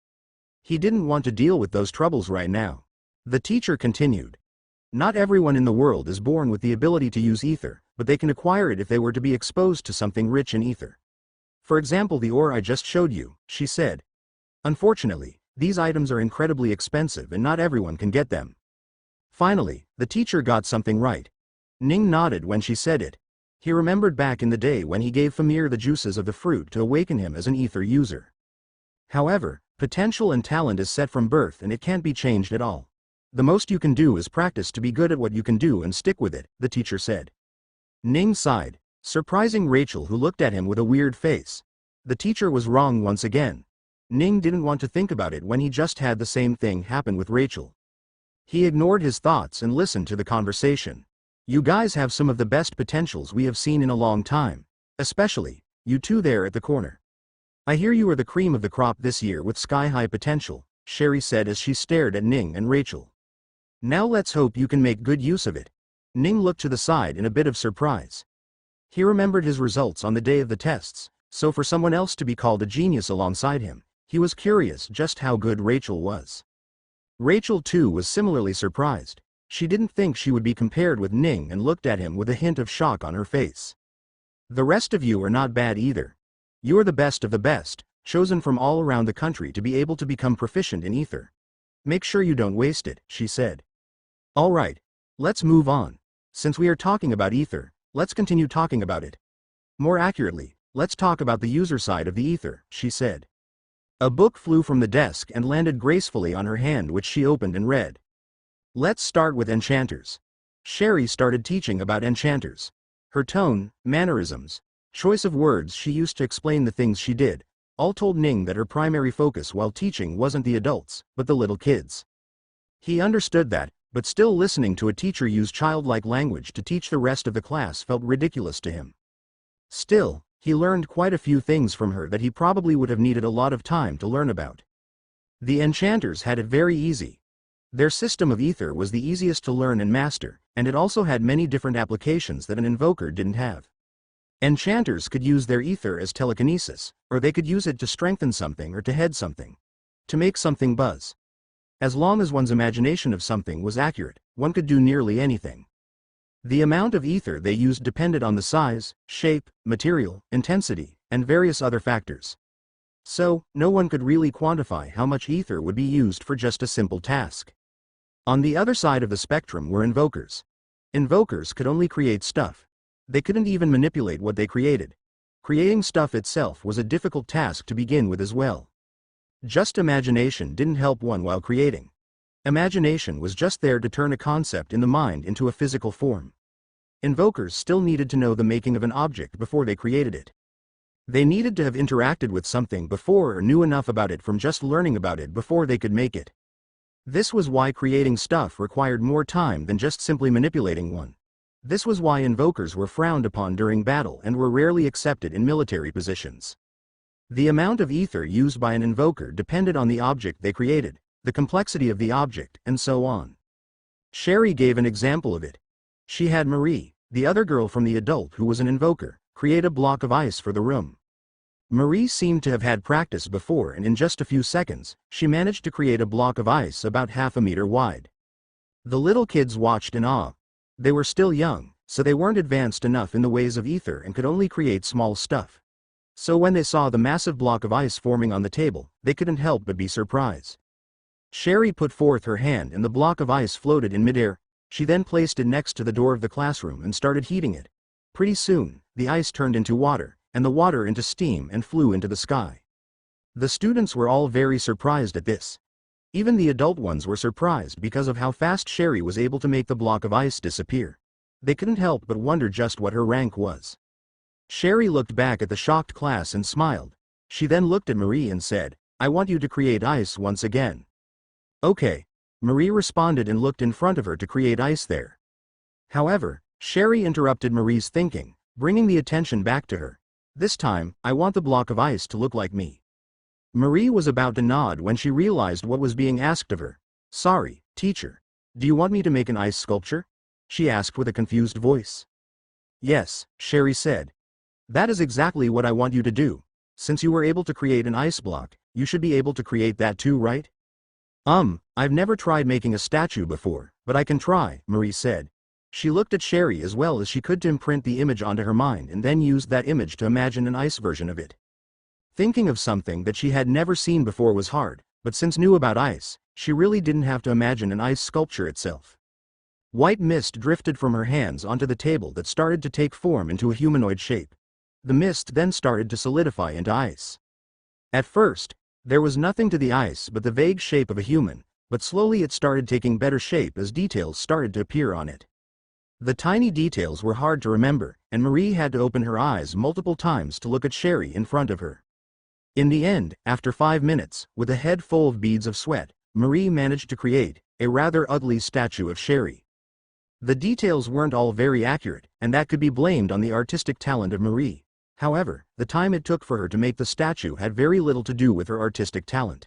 He didn't want to deal with those troubles right now. The teacher continued. Not everyone in the world is born with the ability to use ether, but they can acquire it if they were to be exposed to something rich in ether. For example, the ore I just showed you, she said. Unfortunately, these items are incredibly expensive and not everyone can get them. Finally, the teacher got something right. Ning nodded when she said it. He remembered back in the day when he gave Famir the juices of the fruit to awaken him as an ether user. However, potential and talent is set from birth and it can't be changed at all. The most you can do is practice to be good at what you can do and stick with it, the teacher said. Ning sighed, surprising Rachel, who looked at him with a weird face. The teacher was wrong once again. Ning didn't want to think about it when he just had the same thing happen with Rachel. He ignored his thoughts and listened to the conversation. You guys have some of the best potentials we have seen in a long time, especially you two there at the corner. I hear you are the cream of the crop this year with sky-high potential, Sherry said as she stared at Ning and Rachel. Now let's hope you can make good use of it. Ning looked to the side in a bit of surprise. He remembered his results on the day of the tests, so for someone else to be called a genius alongside him, he was curious just how good Rachel was. Rachel too was similarly surprised. She didn't think she would be compared with Ning and looked at him with a hint of shock on her face. The rest of you are not bad either. You are the best of the best, chosen from all around the country to be able to become proficient in ether. Make sure you don't waste it, she said. All right, let's move on. Since we are talking about ether, let's continue talking about it. More accurately, let's talk about the user side of the ether, she said. A book flew from the desk and landed gracefully on her hand, which she opened and read. Let's start with enchanters. Sherry started teaching about enchanters. Her tone, mannerisms, choice of words she used to explain the things she did, all told Ning that her primary focus while teaching wasn't the adults, but the little kids. He understood that, but still listening to a teacher use childlike language to teach the rest of the class felt ridiculous to him. Still, he learned quite a few things from her that he probably would have needed a lot of time to learn about. The enchanters had it very easy. Their system of ether was the easiest to learn and master, and it also had many different applications that an invoker didn't have. Enchanters could use their ether as telekinesis, or they could use it to strengthen something or to head something. To make something buzz. As long as one's imagination of something was accurate, one could do nearly anything. The amount of ether they used depended on the size, shape, material, intensity, and various other factors. So, no one could really quantify how much ether would be used for just a simple task. On the other side of the spectrum were invokers. Invokers could only create stuff. They couldn't even manipulate what they created. Creating stuff itself was a difficult task to begin with as well. Just imagination didn't help one while creating. Imagination was just there to turn a concept in the mind into a physical form. Invokers still needed to know the making of an object before they created it. They needed to have interacted with something before or knew enough about it from just learning about it before they could make it. This was why creating stuff required more time than just simply manipulating one. This was why invokers were frowned upon during battle and were rarely accepted in military positions. The amount of ether used by an invoker depended on the object they created, the complexity of the object, and so on. Sherry gave an example of it. She had Marie, the other girl from the adult who was an invoker, create a block of ice for the room. Marie seemed to have had practice before, and in just a few seconds, she managed to create a block of ice about half a meter wide. The little kids watched in awe. They were still young, so they weren't advanced enough in the ways of ether and could only create small stuff. So when they saw the massive block of ice forming on the table, they couldn't help but be surprised. Sherry put forth her hand and the block of ice floated in midair. She then placed it next to the door of the classroom and started heating it. Pretty soon, the ice turned into water, and the water into steam and flew into the sky. The students were all very surprised at this. Even the adult ones were surprised because of how fast Sherry was able to make the block of ice disappear. They couldn't help but wonder just what her rank was. Sherry looked back at the shocked class and smiled. She then looked at Marie and said, "I want you to create ice once again." "Okay. Marie responded and looked in front of her to create ice there. However, Sherry interrupted Marie's thinking, bringing the attention back to her. This time, I want the block of ice to look like me. Marie was about to nod when she realized what was being asked of her. Sorry, teacher. Do you want me to make an ice sculpture? She asked with a confused voice. Yes, Sherry said. That is exactly what I want you to do. Since you were able to create an ice block, you should be able to create that too, right? I've never tried making a statue before, but I can try, Marie said. She looked at Sherry as well as she could to imprint the image onto her mind and then used that image to imagine an ice version of it. Thinking of something that she had never seen before was hard, but since knew about ice, she really didn't have to imagine an ice sculpture itself. White mist drifted from her hands onto the table that started to take form into a humanoid shape. The mist then started to solidify into ice. At first, there was nothing to the ice but the vague shape of a human, but slowly it started taking better shape as details started to appear on it. The tiny details were hard to remember, and Marie had to open her eyes multiple times to look at Sherry in front of her. In the end, after 5 minutes, with a head full of beads of sweat, Marie managed to create a rather ugly statue of Sherry. The details weren't all very accurate, and that could be blamed on the artistic talent of Marie. However, the time it took for her to make the statue had very little to do with her artistic talent.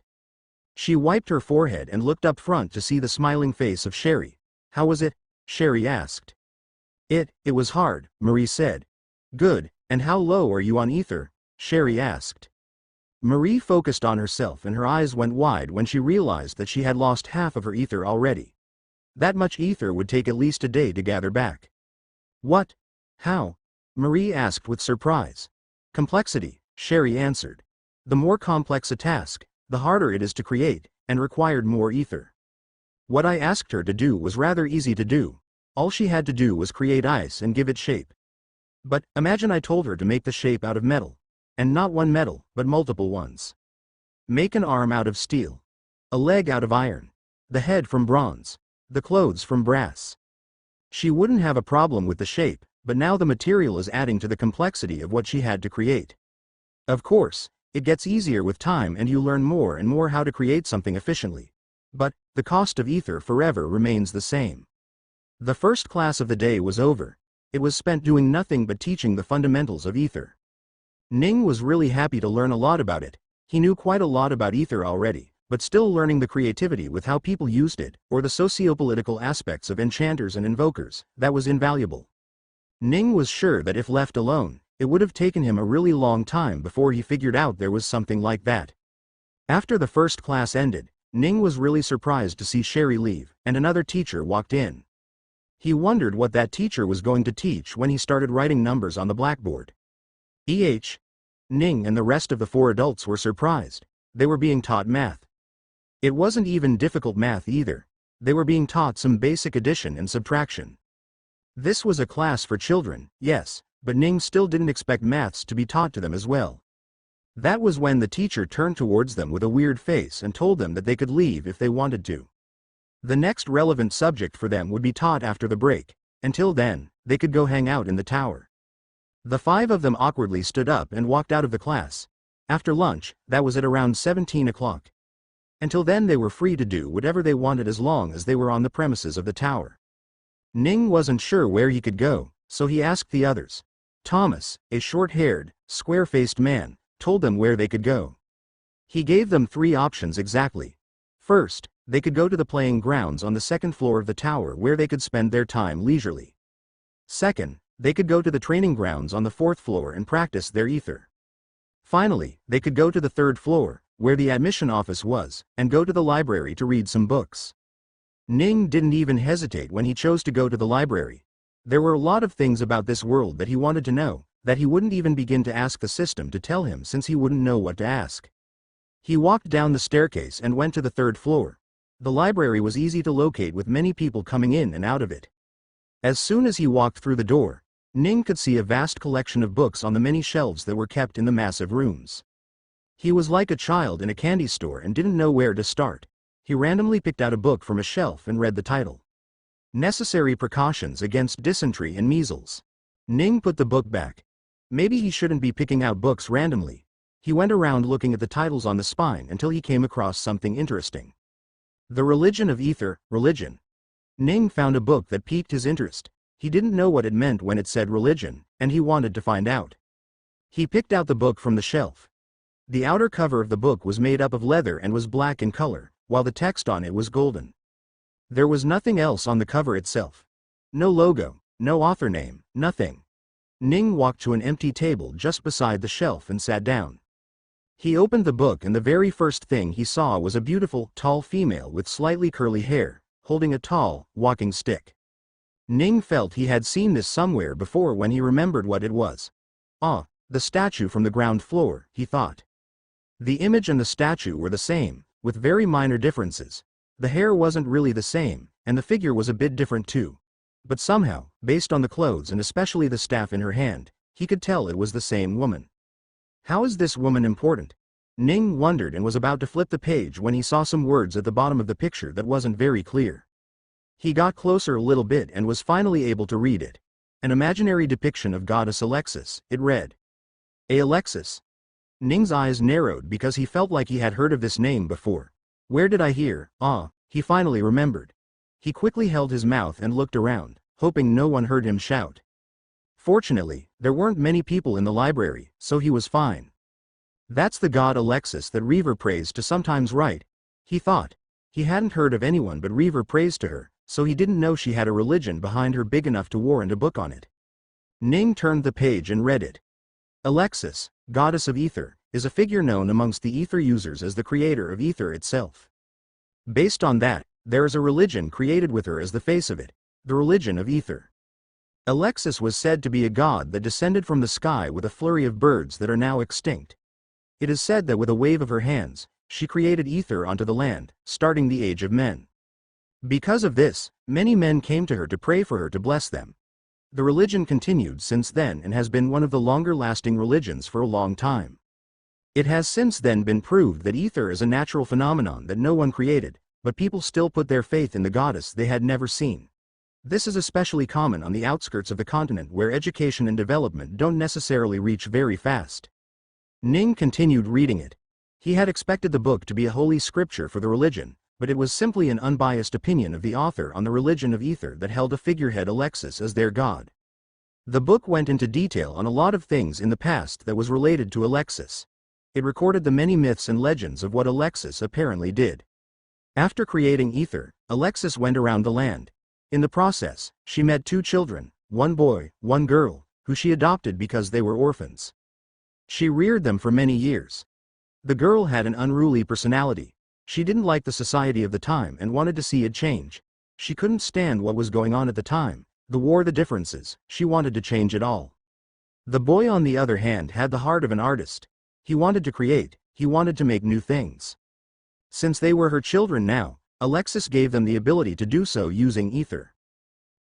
She wiped her forehead and looked up front to see the smiling face of Sherry. How was it? Sherry asked. It was hard, Marie said. Good, and how low are you on ether? Sherry asked. Marie focused on herself and her eyes went wide when she realized that she had lost half of her ether already. That much ether would take at least a day to gather back. What? How? Marie asked with surprise. Complexity, Sherry answered. The more complex a task, the harder it is to create, and required more ether. What I asked her to do was rather easy to do. All she had to do was create ice and give it shape. But, imagine I told her to make the shape out of metal. And not one metal, but multiple ones. Make an arm out of steel. A leg out of iron. The head from bronze. The clothes from brass. She wouldn't have a problem with the shape, but now the material is adding to the complexity of what she had to create. Of course, it gets easier with time and you learn more and more how to create something efficiently. But, the cost of ether forever remains the same. The first class of the day was over. It was spent doing nothing but teaching the fundamentals of ether. Ning was really happy to learn a lot about it. He knew quite a lot about ether already, but still learning the creativity with how people used it, or the socio-political aspects of enchanters and invokers, that was invaluable. Ning was sure that if left alone, it would have taken him a really long time before he figured out there was something like that. After the first class ended, Ning was really surprised to see Sherry leave, and another teacher walked in. He wondered what that teacher was going to teach when he started writing numbers on the blackboard. Ning and the rest of the 4 adults were surprised. They were being taught math. It wasn't even difficult math either. They were being taught some basic addition and subtraction. This was a class for children, yes, but Ning still didn't expect maths to be taught to them as well. That was when the teacher turned towards them with a weird face and told them that they could leave if they wanted to. The next relevant subject for them would be taught after the break. Until then, they could go hang out in the tower. The 5 of them awkwardly stood up and walked out of the class. After lunch, that was at around 17 o'clock. Until then they were free to do whatever they wanted as long as they were on the premises of the tower. Ning wasn't sure where he could go, so he asked the others. Thomas, a short-haired, square-faced man, told them where they could go. He gave them 3 options exactly. First, they could go to the playing grounds on the 2nd floor of the tower where they could spend their time leisurely. Second, they could go to the training grounds on the 4th floor and practice their ether. Finally, they could go to the 3rd floor, where the admission office was, and go to the library to read some books. Ning didn't even hesitate when he chose to go to the library. There were a lot of things about this world that he wanted to know, that he wouldn't even begin to ask the system to tell him since he wouldn't know what to ask. He walked down the staircase and went to the 3rd floor. The library was easy to locate with many people coming in and out of it. As soon as he walked through the door, Ning could see a vast collection of books on the many shelves that were kept in the massive rooms. He was like a child in a candy store and didn't know where to start. He randomly picked out a book from a shelf and read the title. Necessary Precautions Against Dysentery and Measles. Ning put the book back. Maybe he shouldn't be picking out books randomly. He went around looking at the titles on the spine until he came across something interesting. The religion of ether, religion. Ning found a book that piqued his interest. He didn't know what it meant when it said religion, and he wanted to find out. He picked out the book from the shelf. The outer cover of the book was made up of leather and was black in color, while the text on it was golden. There was nothing else on the cover itself. No logo, no author name, nothing. Ning walked to an empty table just beside the shelf and sat down. He opened the book and the very first thing he saw was a beautiful, tall female with slightly curly hair, holding a tall, walking stick. Ning felt he had seen this somewhere before when he remembered what it was. Ah, the statue from the ground floor, he thought. The image and the statue were the same, with very minor differences. The hair wasn't really the same, and the figure was a bit different too. But somehow, based on the clothes and especially the staff in her hand, he could tell it was the same woman. How is this woman important? Ning wondered and was about to flip the page when he saw some words at the bottom of the picture that wasn't very clear. He got closer a little bit and was finally able to read it. An imaginary depiction of goddess Alexis, it read. Alexis. Ning's eyes narrowed because he felt like he had heard of this name before. Where did I hear? He finally remembered. He quickly held his mouth and looked around, hoping no one heard him shout. Fortunately, there weren't many people in the library, so he was fine. That's the god Alexis that Reaver prays to sometimes, right? He thought. He hadn't heard of anyone but Reaver prays to her, so he didn't know she had a religion behind her big enough to warrant a book on it. Ning turned the page and read it. Alexis, goddess of ether, is a figure known amongst the ether users as the creator of ether itself. Based on that, there is a religion created with her as the face of it, the religion of ether. Alexis was said to be a god that descended from the sky with a flurry of birds that are now extinct. It is said that with a wave of her hands, she created ether onto the land, starting the age of men. Because of this, many men came to her to pray for her to bless them. The religion continued since then and has been one of the longer-lasting religions for a long time. It has since then been proved that ether is a natural phenomenon that no one created, but people still put their faith in the goddess they had never seen. This is especially common on the outskirts of the continent where education and development don't necessarily reach very fast. Ning continued reading it. He had expected the book to be a holy scripture for the religion, but it was simply an unbiased opinion of the author on the religion of ether that held a figurehead Alexis as their god. The book went into detail on a lot of things in the past that was related to Alexis. It recorded the many myths and legends of what Alexis apparently did. After creating ether, Alexis went around the land. In the process, she met 2 children, 1 boy, 1 girl, who she adopted because they were orphans. She reared them for many years. The girl had an unruly personality. She didn't like the society of the time and wanted to see it change. She couldn't stand what was going on at the time, the war, the differences. She wanted to change it all. The boy on the other hand had the heart of an artist. He wanted to create, he wanted to make new things. Since they were her children now, Alexis gave them the ability to do so using ether.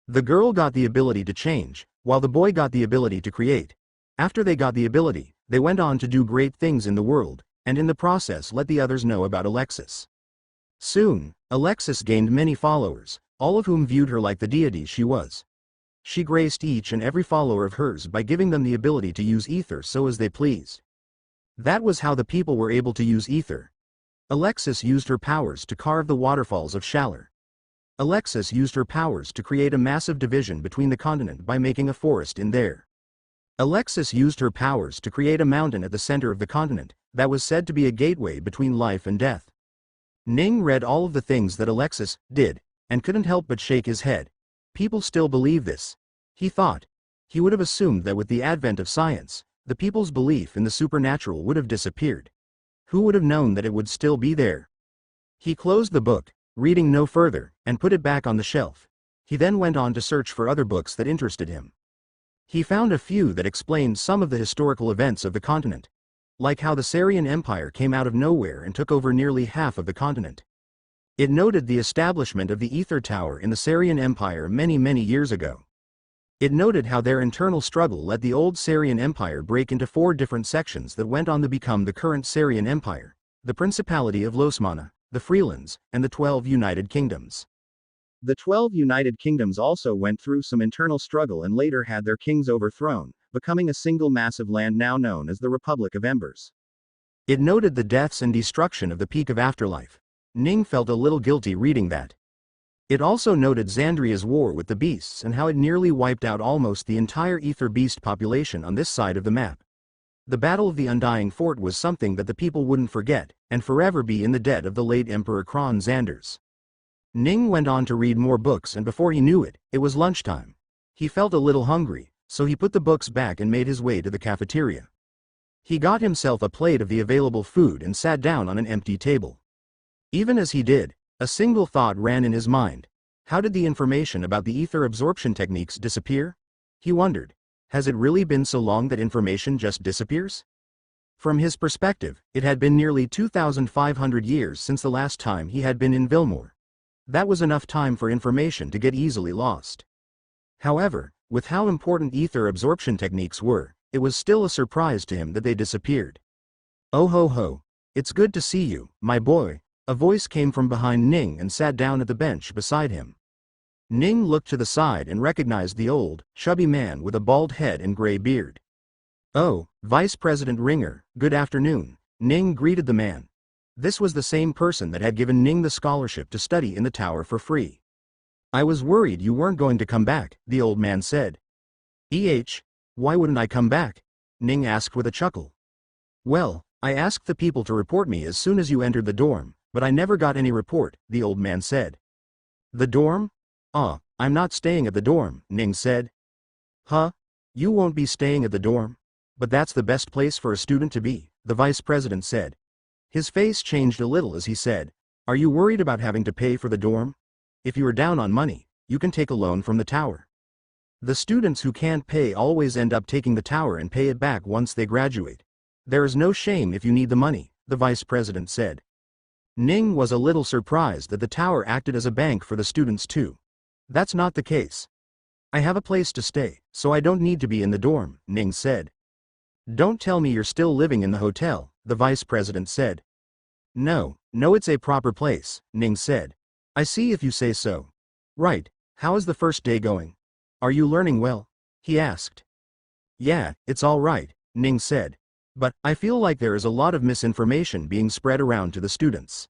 The girl got the ability to change, while the boy got the ability to create. After they got the ability, they went on to do great things in the world, and in the process let the others know about Alexis. Soon, Alexis gained many followers, all of whom viewed her like the deity she was. She graced each and every follower of hers by giving them the ability to use ether so as they pleased. That was how the people were able to use ether. Alexis used her powers to carve the waterfalls of Shalar. Alexis used her powers to create a massive division between the continent by making a forest in there. Alexis used her powers to create a mountain at the center of the continent that was said to be a gateway between life and death. Ning read all of the things that Alexis did, and couldn't help but shake his head. People still believe this. He thought. He would have assumed that with the advent of science, the people's belief in the supernatural would have disappeared. Who would have known that it would still be there? He closed the book, reading no further, and put it back on the shelf. He then went on to search for other books that interested him. He found a few that explained some of the historical events of the continent, like how the Sarian Empire came out of nowhere and took over nearly half of the continent. It noted the establishment of the Ether Tower in the Sarian Empire many years ago. It noted how their internal struggle let the old Sarian Empire break into 4 different sections that went on to become the current Sarian Empire, the Principality of Losmana, the Freelands, and the 12 United Kingdoms. The 12 United Kingdoms also went through some internal struggle and later had their kings overthrown, becoming a single massive land now known as the Republic of Embers. It noted the deaths and destruction of the Peak of Afterlife. Ning felt a little guilty reading that. It also noted Xandria's war with the beasts and how it nearly wiped out almost the entire ether beast population on this side of the map. The Battle of the Undying Fort was something that the people wouldn't forget, and forever be in the debt of the late Emperor Kron Xanders. Ning went on to read more books, and before he knew it, it was lunchtime. He felt a little hungry, so he put the books back and made his way to the cafeteria. He got himself a plate of the available food and sat down on an empty table. Even as he did, a single thought ran in his mind. How did the information about the ether absorption techniques disappear? He wondered. Has it really been so long that information just disappears? From his perspective, it had been nearly 2,500 years since the last time he had been in Vilmore. That was enough time for information to get easily lost. However, with how important ether absorption techniques were, it was still a surprise to him that they disappeared. "Oh ho ho. It's good to see you, my boy." A voice came from behind Ning and sat down at the bench beside him. Ning looked to the side and recognized the old, chubby man with a bald head and gray beard. "Oh, Vice President Ringer, good afternoon," Ning greeted the man. This was the same person that had given Ning the scholarship to study in the tower for free. "I was worried you weren't going to come back," the old man said. Why wouldn't I come back?" Ning asked with a chuckle. "Well, I asked the people to report me as soon as you entered the dorm, but I never got any report," the old man said. "The dorm? I'm not staying at the dorm," Ning said. "Huh? You won't be staying at the dorm? But that's the best place for a student to be," the vice president said. His face changed a little as he said, "Are you worried about having to pay for the dorm? If you are down on money, you can take a loan from the tower. The students who can't pay always end up taking the tower and pay it back once they graduate. There is no shame if you need the money," the vice president said. Ning was a little surprised that the tower acted as a bank for the students too. "That's not the case. I have a place to stay, so I don't need to be in the dorm," Ning said. "Don't tell me you're still living in the hotel," the vice president said. No, it's a proper place," Ning said. "I see if you say so. Right, how is the first day going? Are you learning well?" he asked. "Yeah, it's all right," Ning said. "But I feel like there is a lot of misinformation being spread around to the students."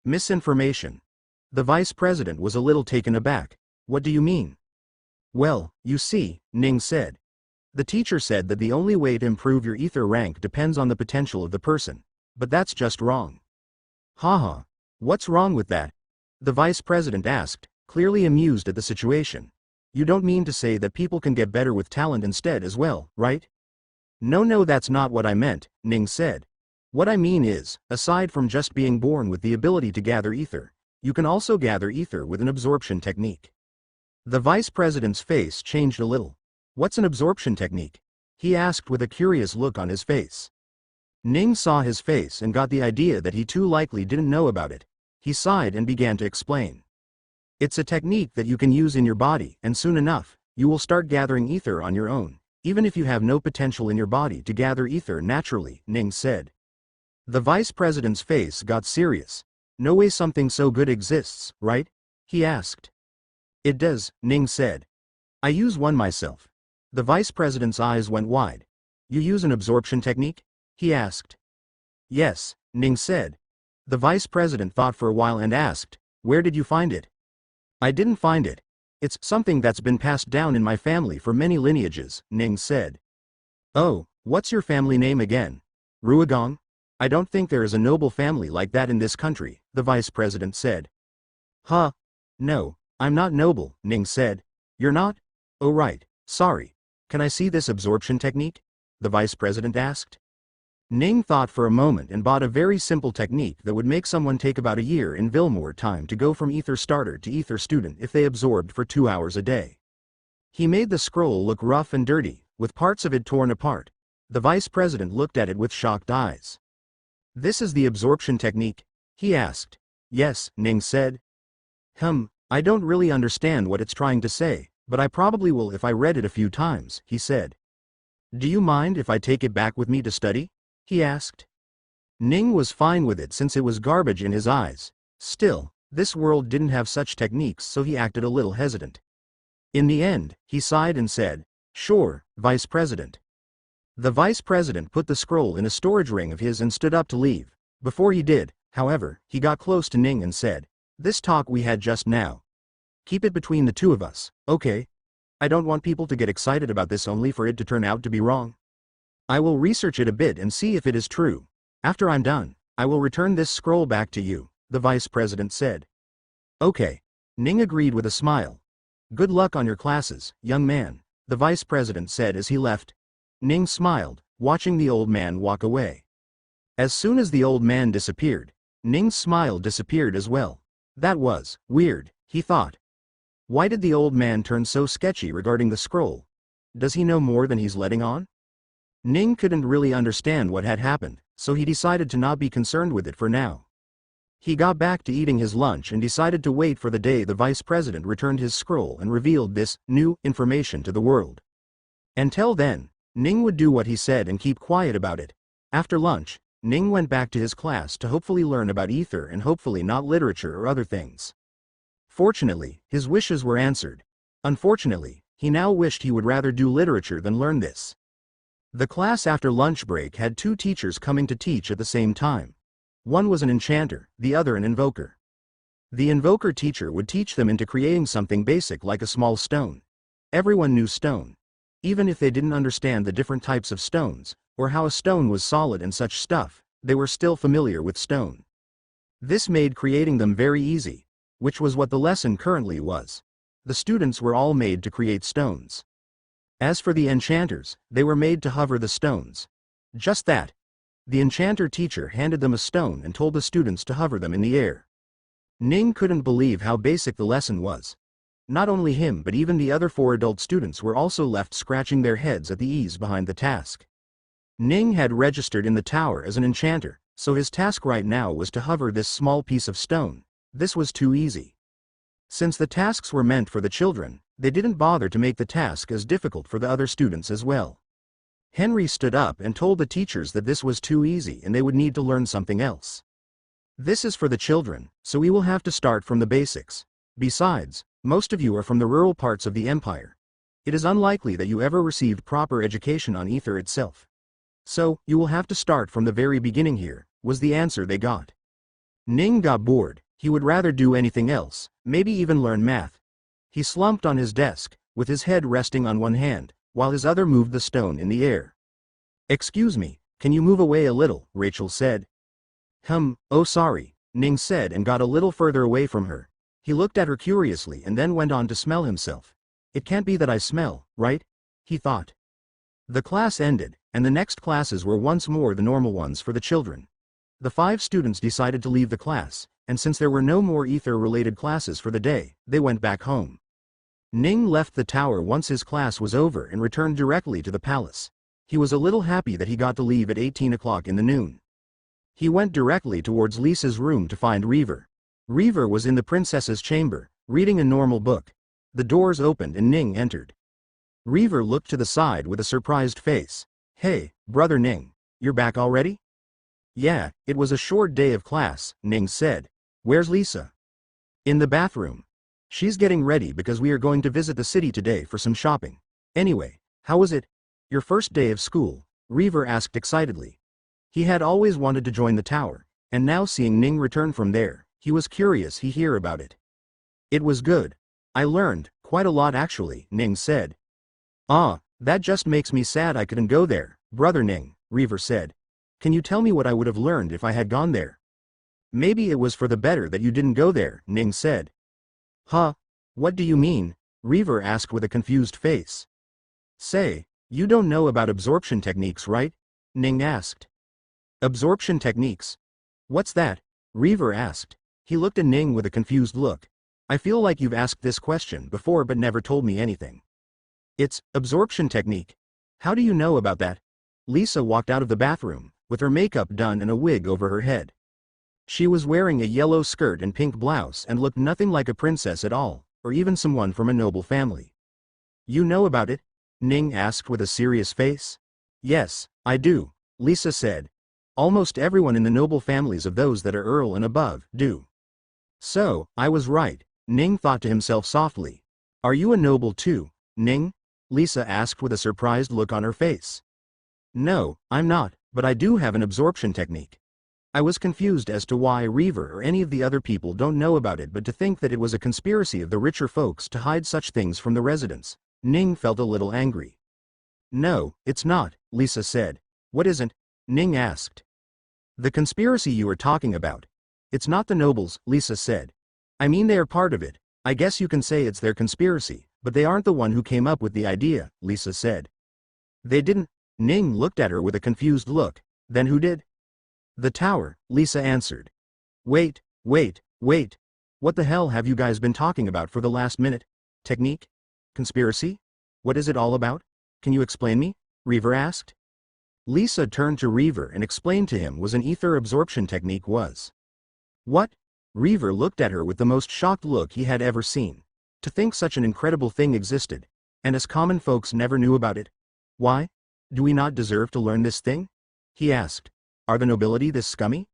"Misinformation?" The vice president was a little taken aback. "What do you mean?" "Well, you see," Ning said. "The teacher said that the only way to improve your ether rank depends on the potential of the person. But that's just wrong." Haha. What's wrong with that?" the vice president asked, clearly amused at the situation. "You don't mean to say that people can get better with talent instead as well, right?" No, that's not what I meant," Ning said. "What I mean is, aside from just being born with the ability to gather ether, you can also gather ether with an absorption technique." The vice president's face changed a little. "What's an absorption technique?" he asked with a curious look on his face. Ning saw his face and got the idea that he too likely didn't know about it. He sighed and began to explain. "It's a technique that you can use in your body, and soon enough, you will start gathering ether on your own, even if you have no potential in your body to gather ether naturally," Ning said. The vice president's face got serious. "No way something so good exists, right?" he asked. "It does," Ning said. "I use one myself." The vice president's eyes went wide. "You use an absorption technique?" he asked. "Yes," Ning said. The vice president thought for a while and asked, "Where did you find it?" "I didn't find it. It's something that's been passed down in my family for many lineages," Ning said. "Oh, what's your family name again?" "Ruagong? I don't think there is a noble family like that in this country," the vice president said. "Huh? No, I'm not noble," Ning said. "You're not? Oh right, sorry. Can I see this absorption technique?" the vice president asked. Ning thought for a moment and bought a very simple technique that would make someone take about a year in Vilmore time to go from ether starter to ether student if they absorbed for 2 hours a day. He made the scroll look rough and dirty, with parts of it torn apart. The vice president looked at it with shocked eyes. "This is the absorption technique?" he asked. "Yes," Ning said. I don't really understand what it's trying to say, but I probably will if I read it a few times," he said. "Do you mind if I take it back with me to study?" he asked. Ning was fine with it since it was garbage in his eyes. Still, this world didn't have such techniques, so he acted a little hesitant. In the end, he sighed and said, "Sure, Vice President." The vice president put the scroll in a storage ring of his and stood up to leave. Before he did, However, he got close to Ning and said, "This talk we had just now. Keep it between the two of us, okay? I don't want people to get excited about this only for it to turn out to be wrong. I will research it a bit and see if it is true. After I'm done, I will return this scroll back to you," the vice president said. "Okay." Ning agreed with a smile. "Good luck on your classes, young man," the vice president said as he left. Ning smiled, watching the old man walk away. As soon as the old man disappeared, Ning's smile disappeared as well. That was weird, he thought. Why did the old man turn so sketchy regarding the scroll? Does he know more than he's letting on? Ning couldn't really understand what had happened, so he decided to not be concerned with it for now. He got back to eating his lunch and decided to wait for the day the vice president returned his scroll and revealed this new information to the world. Until then, Ning would do what he said and keep quiet about it. After lunch, Ning went back to his class to hopefully learn about ether and hopefully not literature or other things. Fortunately, his wishes were answered. Unfortunately, he now wished he would rather do literature than learn this. The class after lunch break had two teachers coming to teach at the same time. One was an enchanter, the other an invoker. The invoker teacher would teach them into creating something basic like a small stone. Everyone knew stone. Even if they didn't understand the different types of stones, or how a stone was solid and such stuff, they were still familiar with stone. This made creating them very easy, which was what the lesson currently was. The students were all made to create stones. As for the enchanters, they were made to hover the stones. Just that. The enchanter teacher handed them a stone and told the students to hover them in the air. Ning couldn't believe how basic the lesson was. Not only him but even the other 4 adult students were also left scratching their heads at the ease behind the task. Ning had registered in the tower as an enchanter, so his task right now was to hover this small piece of stone. This was too easy. Since the tasks were meant for the children, they didn't bother to make the task as difficult for the other students as well. Henry stood up and told the teachers that this was too easy and they would need to learn something else. "This is for the children, so we will have to start from the basics. Besides, most of you are from the rural parts of the empire. It is unlikely that you ever received proper education on ether itself. So, you will have to start from the very beginning here," was the answer they got. Ning got bored. He would rather do anything else, maybe even learn math. He slumped on his desk, with his head resting on one hand, while his other moved the stone in the air. "Excuse me, can you move away a little?" Rachel said. Oh sorry," Ning said and got a little further away from her. He looked at her curiously and then went on to smell himself. "It can't be that I smell, right?" he thought. The class ended, and the next classes were once more the normal ones for the children. The 5 students decided to leave the class, and since there were no more ether-related classes for the day, they went back home. Ning left the tower once his class was over and returned directly to the palace. He was a little happy that he got to leave at 18 o'clock in the noon. He went directly towards Lisa's room to find Reaver. Reaver was in the princess's chamber, reading a normal book. The doors opened and Ning entered. Reaver looked to the side with a surprised face. "Hey, brother Ning, you're back already?" "Yeah, it was a short day of class," Ning said. "Where's Lisa?" "In the bathroom. She's getting ready because we are going to visit the city today for some shopping. Anyway, how was it? Your first day of school?" Reaver asked excitedly. He had always wanted to join the tower, and now seeing Ning return from there, he was curious to hear about it. "It was good. I learned quite a lot actually," Ning said. "Ah, that just makes me sad I couldn't go there, brother Ning," Reaver said. "Can you tell me what I would have learned if I had gone there?" "Maybe it was for the better that you didn't go there," Ning said. "Huh? What do you mean?" Reaver asked with a confused face. "Say, you don't know about absorption techniques, right?" Ning asked. "Absorption techniques? What's that?" Reaver asked. He looked at Ning with a confused look. "I feel like you've asked this question before but never told me anything." "It's absorption technique. How do you know about that?" Lisa walked out of the bathroom, with her makeup done and a wig over her head. She was wearing a yellow skirt and pink blouse and looked nothing like a princess at all, or even someone from a noble family. "You know about it?" Ning asked with a serious face. "Yes, I do," Lisa said. "Almost everyone in the noble families of those that are Earl and above do." "So, I was right," Ning thought to himself softly. "Are you a noble too, Ning?" Lisa asked with a surprised look on her face. "No, I'm not, but I do have an absorption technique." I was confused as to why Reaver or any of the other people don't know about it, but to think that it was a conspiracy of the richer folks to hide such things from the residents. Ning felt a little angry. No, it's not, Lisa said. What isn't? Ning asked. The conspiracy you are talking about. It's not the nobles, Lisa said. I mean, they are part of it. I guess you can say it's their conspiracy, but they aren't the one who came up with the idea, Lisa said. They didn't? Ning looked at her with a confused look. Then who did? The tower, Lisa answered. Wait. What the hell have you guys been talking about for the last minute? Technique? Conspiracy? What is it all about? Can you explain me? Reaver asked. Lisa turned to Reaver and explained to him what an ether absorption technique was. What? Reaver looked at her with the most shocked look he had ever seen. To think such an incredible thing existed, and us common folks never knew about it. Why? Do we not deserve to learn this thing? He asked. Are the nobility this scummy?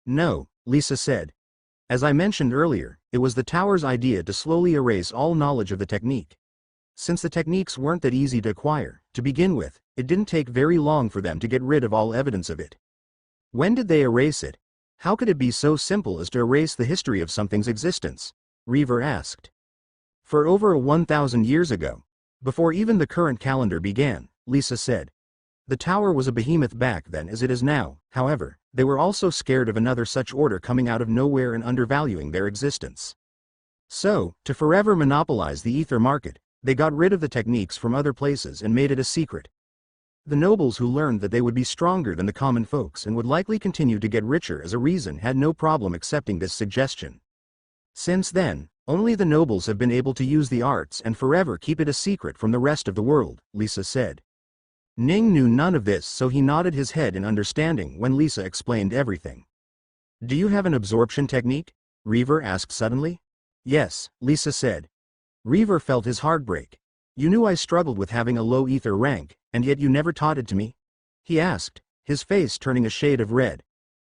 No, Lisa said. As I mentioned earlier, it was the tower's idea to slowly erase all knowledge of the technique. Since the techniques weren't that easy to acquire, to begin with, it didn't take very long for them to get rid of all evidence of it. When did they erase it? How could it be so simple as to erase the history of something's existence? Reaver asked. For over 1,000 years ago. Before even the current calendar began, Lisa said. The tower was a behemoth back then as it is now. However, they were also scared of another such order coming out of nowhere and undervaluing their existence. So, to forever monopolize the ether market, they got rid of the techniques from other places and made it a secret. The nobles who learned that they would be stronger than the common folks and would likely continue to get richer as a reason had no problem accepting this suggestion. Since then, only the nobles have been able to use the arts and forever keep it a secret from the rest of the world, Lisa said. Ning knew none of this, so he nodded his head in understanding when Lisa explained everything. Do you have an absorption technique? Reaver asked suddenly. Yes, Lisa said. Reaver felt his heart break. You knew I struggled with having a low ether rank, and yet you never taught it to me? He asked, his face turning a shade of red.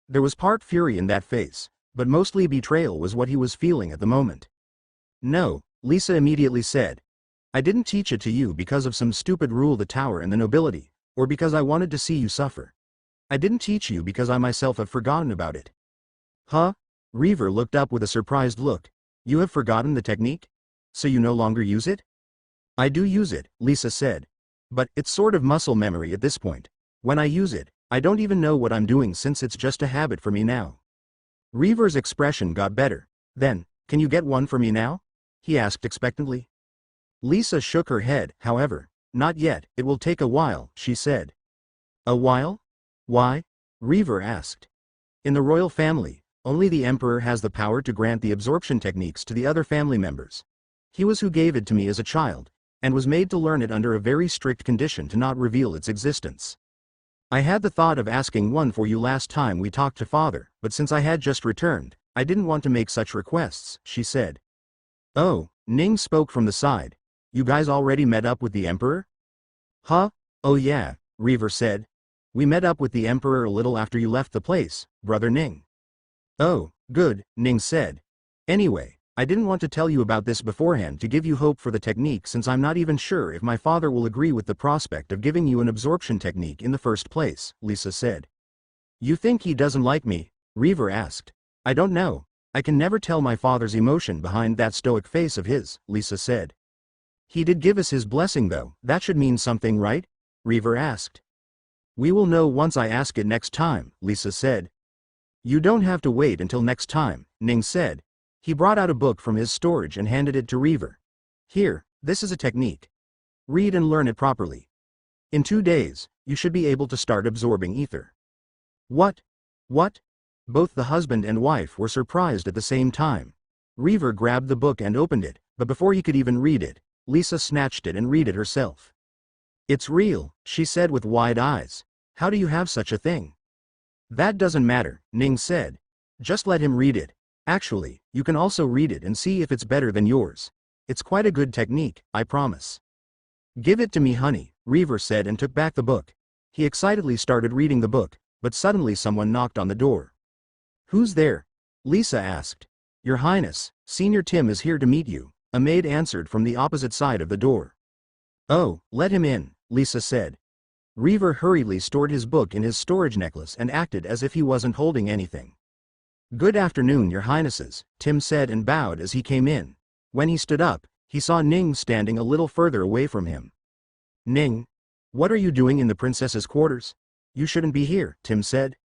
There was part fury in that face, but mostly betrayal was what he was feeling at the moment. No, Lisa immediately said. I didn't teach it to you because of some stupid rule the tower and the nobility, or because I wanted to see you suffer. I didn't teach you because I myself have forgotten about it. Huh? Reaver looked up with a surprised look. You have forgotten the technique? So you no longer use it? I do use it, Lisa said. But it's sort of muscle memory at this point. When I use it, I don't even know what I'm doing since it's just a habit for me now. Reaver's expression got better. Then, can you get one for me now? He asked expectantly. Lisa shook her head. However, not yet, it will take a while, she said. A while? Why? Reaver asked. In the royal family, only the emperor has the power to grant the absorption techniques to the other family members. He was who gave it to me as a child, and was made to learn it under a very strict condition to not reveal its existence. I had the thought of asking one for you last time we talked to father, but since I had just returned, I didn't want to make such requests, she said. Oh, Ning spoke from the side. You guys already met up with the emperor? Huh? Oh yeah, Reaver said. We met up with the emperor a little after you left the place, brother Ning. Oh, good, Ning said. Anyway, I didn't want to tell you about this beforehand to give you hope for the technique since I'm not even sure if my father will agree with the prospect of giving you an absorption technique in the first place, Lisa said. You think he doesn't like me? Reaver asked. I don't know. I can never tell my father's emotion behind that stoic face of his, Lisa said. He did give us his blessing though. That should mean something, right? Reaver asked. We will know once I ask it next time, Lisa said. You don't have to wait until next time, Ning said. He brought out a book from his storage and handed it to Reaver. Here, this is a technique. Read and learn it properly. In 2 days, you should be able to start absorbing ether. What? What? Both the husband and wife were surprised at the same time. Reaver grabbed the book and opened it, but before he could even read it, Lisa snatched it and read it herself. It's real, she said with wide eyes. How do you have such a thing? That doesn't matter, Ning said. Just let him read it. Actually, you can also read it and see if it's better than yours. It's quite a good technique, I promise. Give it to me, honey, Reaver said and took back the book. He excitedly started reading the book, but suddenly someone knocked on the door. Who's there? Lisa asked. Your Highness, Senior Tim is here to meet you, a maid answered from the opposite side of the door. Oh, let him in, Lisa said. Reaver hurriedly stored his book in his storage necklace and acted as if he wasn't holding anything. "Good afternoon, your highnesses," Tim said and bowed as he came in. When he stood up, he saw Ning standing a little further away from him. "Ning, what are you doing in the princess's quarters? You shouldn't be here," Tim said.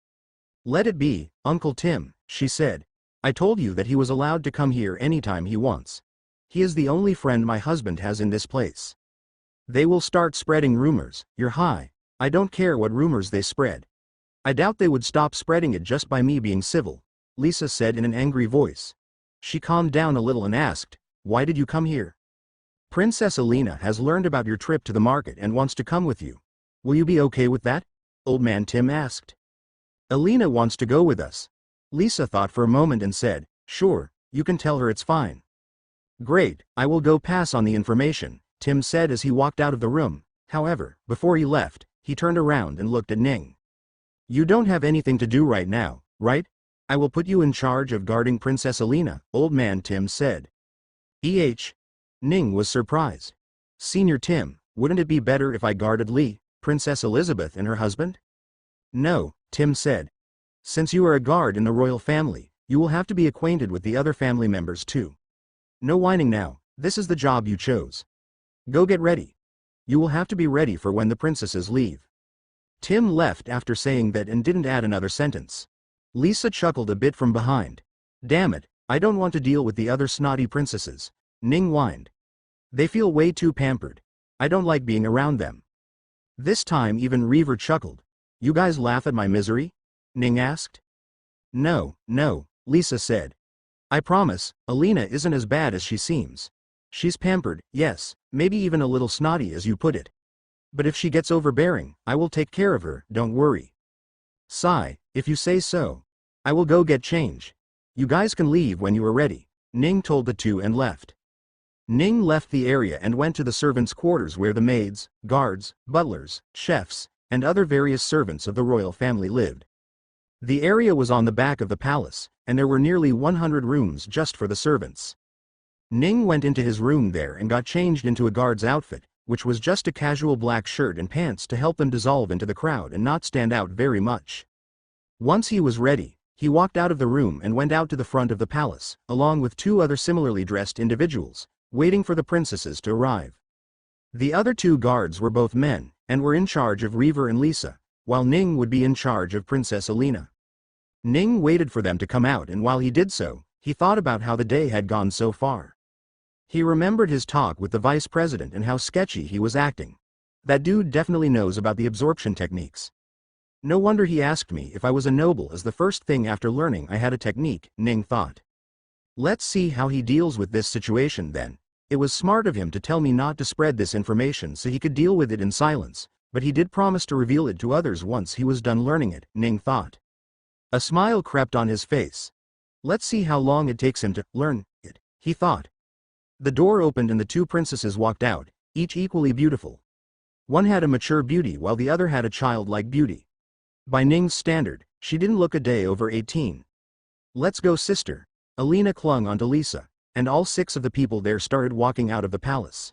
"Let it be, Uncle Tim," she said. "I told you that he was allowed to come here anytime he wants. He is the only friend my husband has in this place. They will start spreading rumors, Your High. I don't care what rumors they spread. I doubt they would stop spreading it just by me being civil," Lisa said in an angry voice. She calmed down a little and asked, "Why did you come here?" "Princess Alina has learned about your trip to the market and wants to come with you. Will you be okay with that?" Old Man Tim asked. "Alina wants to go with us." Lisa thought for a moment and said, "Sure, you can tell her it's fine." "Great, I will go pass on the information," Tim said as he walked out of the room. However, before he left, he turned around and looked at Ning. "You don't have anything to do right now, right? I will put you in charge of guarding Princess Alina," Old Man Tim said. Ning was surprised. "Senior Tim, wouldn't it be better if I guarded Li, Princess Elizabeth and her husband?" "No," Tim said. "Since you are a guard in the royal family, you will have to be acquainted with the other family members too. No whining now, this is the job you chose. Go get ready. You will have to be ready for when the princesses leave." Tim left after saying that and didn't add another sentence. Lisa chuckled a bit from behind. "Damn it, I don't want to deal with the other snotty princesses," Ning whined. "They feel way too pampered. I don't like being around them." This time even Reaver chuckled. "You guys laugh at my misery?" Ning asked. No, Lisa said. "I promise, Alina isn't as bad as she seems. She's pampered, yes, maybe even a little snotty as you put it. But if she gets overbearing, I will take care of her, don't worry." "Sigh, if you say so. I will go get change. You guys can leave when you are ready," Ning told the two and left. Ning left the area and went to the servants' quarters where the maids, guards, butlers, chefs, and other various servants of the royal family lived. The area was on the back of the palace, and there were nearly 100 rooms just for the servants. Ning went into his room there and got changed into a guard's outfit, which was just a casual black shirt and pants to help them dissolve into the crowd and not stand out very much. Once he was ready, he walked out of the room and went out to the front of the palace, along with two other similarly dressed individuals, waiting for the princesses to arrive. The other two guards were both men, and were in charge of Reaver and Lisa, while Ning would be in charge of Princess Alina. Ning waited for them to come out, and while he did so, he thought about how the day had gone so far. He remembered his talk with the vice president and how sketchy he was acting. That dude definitely knows about the absorption techniques. No wonder he asked me if I was a noble as the first thing after learning I had a technique, Ning thought. Let's see how he deals with this situation then. It was smart of him to tell me not to spread this information so he could deal with it in silence, but he did promise to reveal it to others once he was done learning it, Ning thought. A smile crept on his face. Let's see how long it takes him to learn it, he thought. The door opened and the two princesses walked out, each equally beautiful. One had a mature beauty while the other had a childlike beauty. By Ning's standard, she didn't look a day over 18. "Let's go, sister." Alina clung onto Lisa, and all 6 of the people there started walking out of the palace.